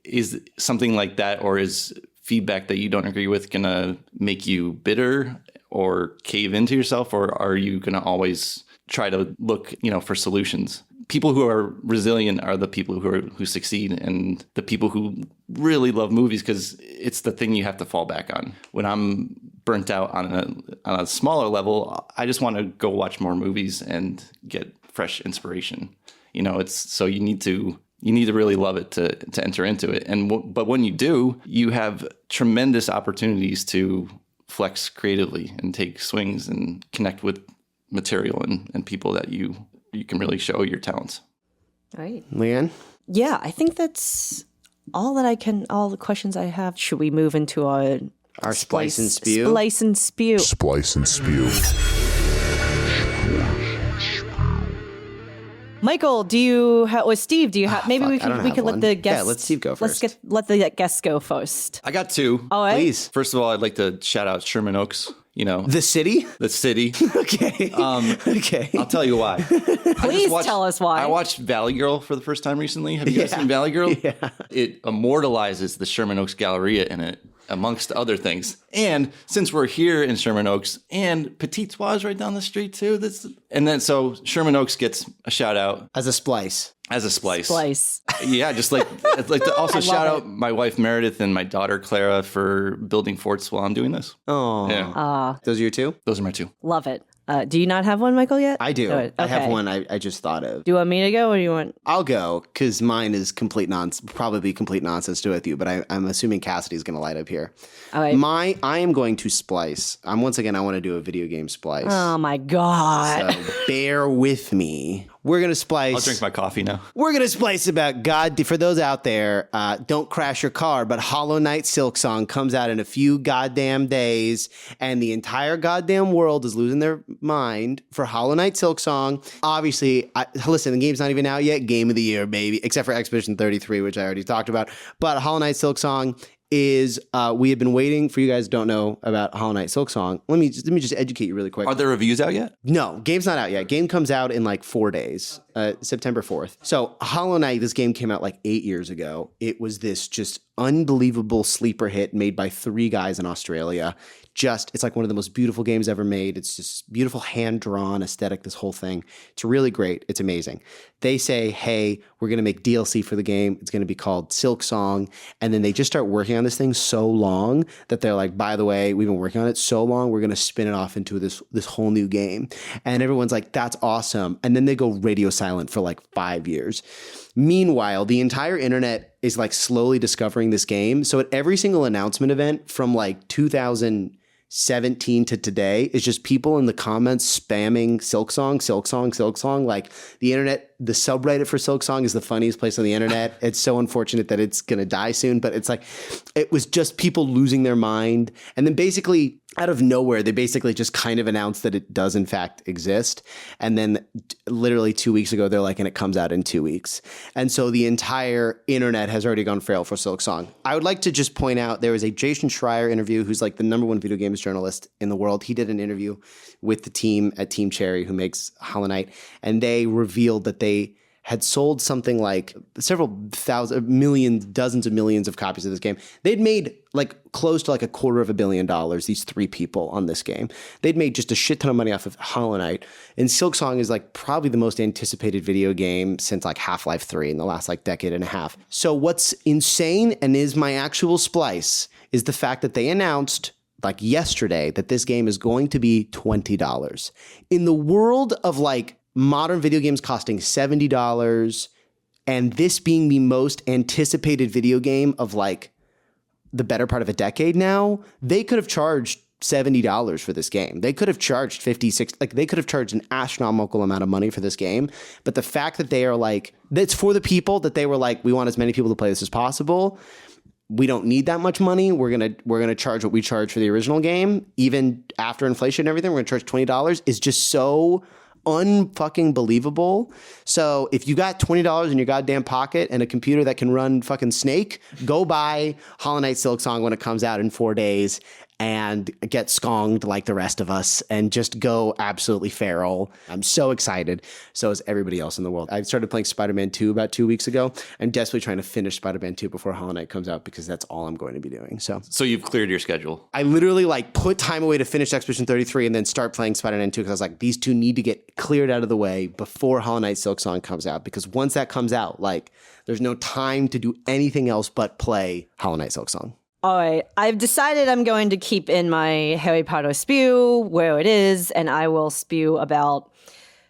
is something like that, or is feedback that you don't agree with going to make you bitter or cave into yourself, or are you going to always try to look, for solutions? People who are resilient are the people who succeed, and the people who really love movies, because it's the thing you have to fall back on. When I'm burnt out on a smaller level, I just want to go watch more movies and get fresh inspiration. It's so you need to really love it to enter into it. But when you do, you have tremendous opportunities to flex creatively and take swings and connect with material and people that you can really show your talents. All right. Lian? Yeah, I think that's all the questions I have. Should we move into our splice and spew? Splice and spew. Splice and spew. Michael, do you have, or Steve, do you have, maybe we could let the guests. Yeah, let Steve go first. Let the guests go first. I got two. All right. Please. First of all, I'd like to shout out Sherman Oaks. You know, The city? the city. Okay. Okay. I'll tell you why. Please tell us why. I watched Valley Girl for the first time recently. Have you guys seen Valley Girl? Yeah. It immortalizes the Sherman Oaks Galleria in it, amongst other things. And since we're here in Sherman Oaks, and Petit Soir's right down the street too, so Sherman Oaks gets a shout out As a splice. as a splice. Splice. Yeah, just like I'd like to also I shout love out my wife Meredith and my daughter Clara for building forts while I'm doing this. Oh. Yeah, Those are your two? those are my two. Love it. Do you not have one, Michael, yet? I do. Good. I have Okay. one I just thought of. Do you want me to go or do you want... I'll go because mine is complete nonsense, probably complete nonsense to with you, but I'm assuming Cassidy's going to light up here. All right. I am going to splice. I want to do a video game splice. Oh, my God. So bear with me. We're going to splice. I'll drink my coffee now. We're going to splice about for those out there, don't crash your car, but Hollow Knight Silk Song comes out in a few goddamn days, and the entire goddamn world is losing their mind for Hollow Knight Silk Song. Obviously, listen, the game's not even out yet. Game of the year, baby, except for Expedition 33, which I already talked about. But Hollow Knight Silk Song is we have been waiting for you guys who don't know about Hollow Knight Silk Song. Let me just educate you really quick. Are there reviews out yet? No, game's not out yet. Game comes out in like 4 days, September 4th. So Hollow Knight, this game came out like 8 years ago. It was this just unbelievable sleeper hit made by 3 guys in Australia. It's like one of the most beautiful games ever made. It's just beautiful hand-drawn aesthetic, this whole thing. It's really great. It's amazing. They say, hey, we're going to make DLC for the game. It's going to be called Silk Song. And then they just start working on this thing so long that they're like, by the way, we've been working on it so long, we're going to spin it off into this whole new game. And everyone's like, that's awesome. And then they go radio silent for like 5 years. Meanwhile, the entire internet is like slowly discovering this game. So at every single announcement event from like 2017 to today is just people in the comments spamming Silk Song, Silk Song, Silk Song. Like the internet, the subreddit for Silk Song is the funniest place on the internet. It's so unfortunate that it's going to die soon, but it's like, it was just people losing their mind. And then basically out of nowhere, they basically just kind of announced that it does in fact exist. And then literally 2 weeks ago, they're like, and it comes out in 2 weeks. And so the entire internet has already gone feral for Silk Song. I would like to just point out there was a Jason Schreier interview, who's like the #1 video games journalist in the world. He did an interview with the team at Team Cherry who makes Hollow Knight. And they revealed that they had sold something like several thousand, millions, dozens of millions of copies of this game. They'd made like close to like $250 million, these 3 people on this game. They'd made just a shit ton of money off of Hollow Knight. And Silk Song is like probably the most anticipated video game since like Half-Life 3 in the last like decade and a half. So what's insane and is my actual splice is the fact that they announced like yesterday that this game is going to be $20. In the world of like modern video games costing $70 and this being the most anticipated video game of like the better part of a decade now, they could have charged $70 for this game. They could have charged 50, 60, like they could have charged an astronomical amount of money for this game. But the fact that they are like, it's for the people that they were like, we want as many people to play this as possible. We don't need that much money. We're gonna charge what we charge for the original game, even after inflation and everything. We're gonna charge $20 is just so unfucking believable. So if you got $20 in your goddamn pocket and a computer that can run fucking Snake, go buy Hollow Knight Silk Song when it comes out in 4 days and get skonged like the rest of us and just go absolutely feral. I'm so excited. So is everybody else in the world. I started playing Spider-Man 2 about 2 weeks ago. I'm desperately trying to finish Spider-Man 2 before Hollow Knight comes out because that's all I'm going to be doing. So you've cleared your schedule. I literally like put time away to finish Expedition 33 and then start playing Spider-Man 2 because I was like, these two need to get cleared out of the way before Hollow Knight Silk Song comes out, because once that comes out, like there's no time to do anything else but play Hollow Knight Silk Song. All right. I've decided I'm going to keep in my Harry Potter spew where it is, and I will spew about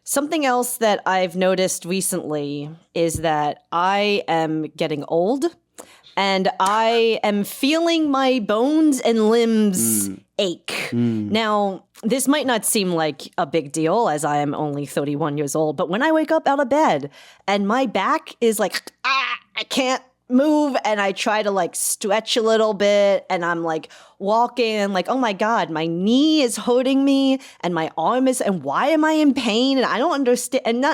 something else that I've noticed recently is that I am getting old and I am feeling my bones and limbs ache. Now, this might not seem like a big deal as I am only 31 years old, but when I wake up out of bed and my back is like, I can't move, and I try to like stretch a little bit and I'm like walking and like, oh my God, my knee is hurting me and my arm is, and why am I in pain? And I don't understand. And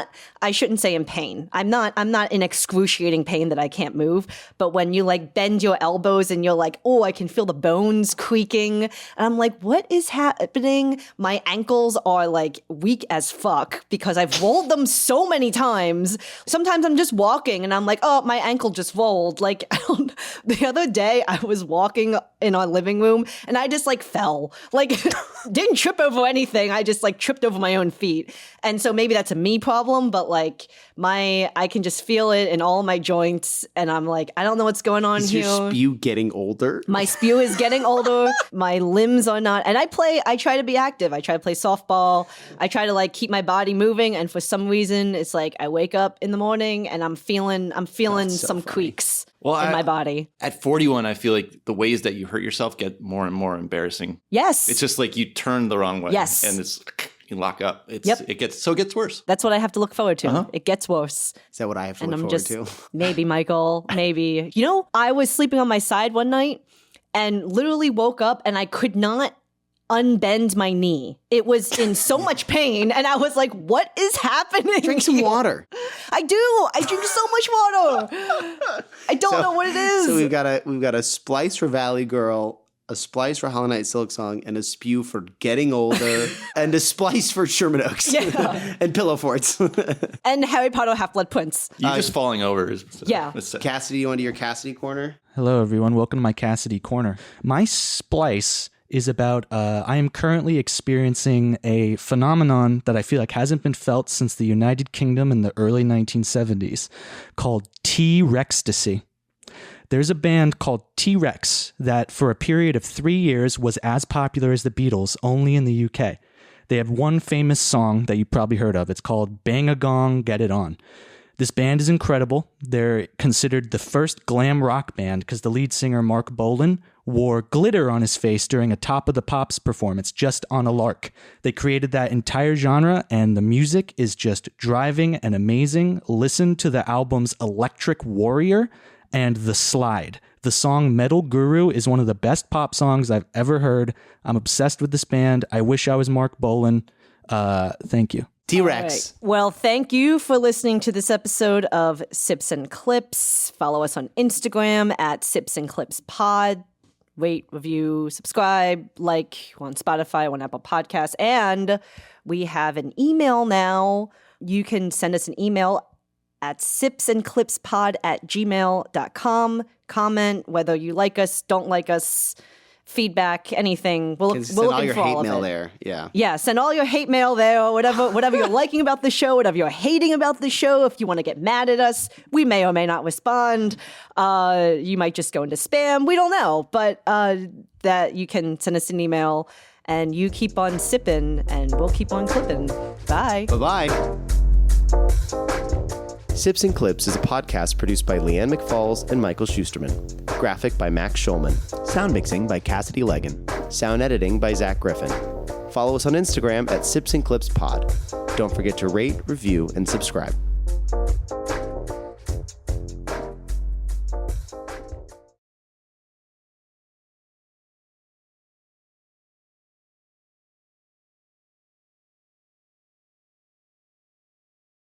I shouldn't say in pain. I'm not in excruciating pain that I can't move. But when you like bend your elbows and you're like, oh, I can feel the bones creaking. And I'm like, what is happening? My ankles are like weak as fuck because I've rolled them so many times. Sometimes I'm just walking and I'm like, oh, my ankle just rolled. Like, the other day I was walking in our living room and I just like fell. Like, didn't trip over anything. I just like tripped over my own feet. And so maybe that's a me problem, but like I can just feel it in all my joints. And I'm like, I don't know what's going on here. Is your spew getting older? My spew is getting older. My limbs are not. And I try to be active. I try to play softball. I try to like keep my body moving. And for some reason, it's like I wake up in the morning and I'm feeling some creaks in my body. At 41, I feel like the ways that you hurt yourself get more and more embarrassing. Yes. It's just like you turn the wrong way. Yes. And you lock up. It gets worse. That's what I have to look forward to. It gets worse. Is that what I have to look forward to? Maybe, Michael, maybe. You know, I was sleeping on my side one night and literally woke up and I could not unbend my knee. It was in so much pain and I was like, what is happening? Drink some water. I do. I drink so much water. I don't know what it is. So we've got a splice for Valley Girl, a splice for Hollow Night Silk Song, and a spew for getting older, and a splice for Sherman Oaks, and pillow forts. And Harry Potter Half-Blood Prince. You just falling over. Cassidy, you want to do your Cassidy corner? Hello, everyone. Welcome to my Cassidy corner. My splice is about, I am currently experiencing a phenomenon that I feel like hasn't been felt since the United Kingdom in the early 1970s, called T-Rextasy. There's a band called T-Rex that for a period of 3 years was as popular as the Beatles, only in the UK. They have one famous song that you probably heard of. It's called Bang a Gong, Get It On. This band is incredible. They're considered the first glam rock band because the lead singer, Mark Bolan, wore glitter on his face during a Top of the Pops performance just on a lark. They created that entire genre, and the music is just driving and amazing. Listen to the albums Electric Warrior and The Slide. The song Metal Guru is one of the best pop songs I've ever heard. I'm obsessed with this band. I wish I was Mark Bolan. Thank you. T-Rex. Right. Well, thank you for listening to this episode of Sips and Clips. Follow us on Instagram at Sips and Clips Pod. Rate, review, subscribe, like on Spotify, on Apple Podcasts. And we have an email now. You can send us an email at sipsandclipspod@gmail.com. Comment whether you like us, don't like us, feedback, anything. We're Send all looking your for all hate of mail it. there. Yeah. Yeah, send all your hate mail there, or whatever you're liking about the show, whatever you're hating about the show. If you want to get mad at us, we may or may not respond. You might just go into spam. We don't know, but that you can send us an email, and you keep on sipping, and we'll keep on clipping. Bye. Bye-bye. Sips and Clips is a podcast produced by Lian McFalls and Michael Schusterman. Graphic by Max Schulman. Sound mixing by Cassidy Legan. Sound editing by Zach Griffin. Follow us on Instagram at Sips and Clips Pod. Don't forget to rate, review, and subscribe.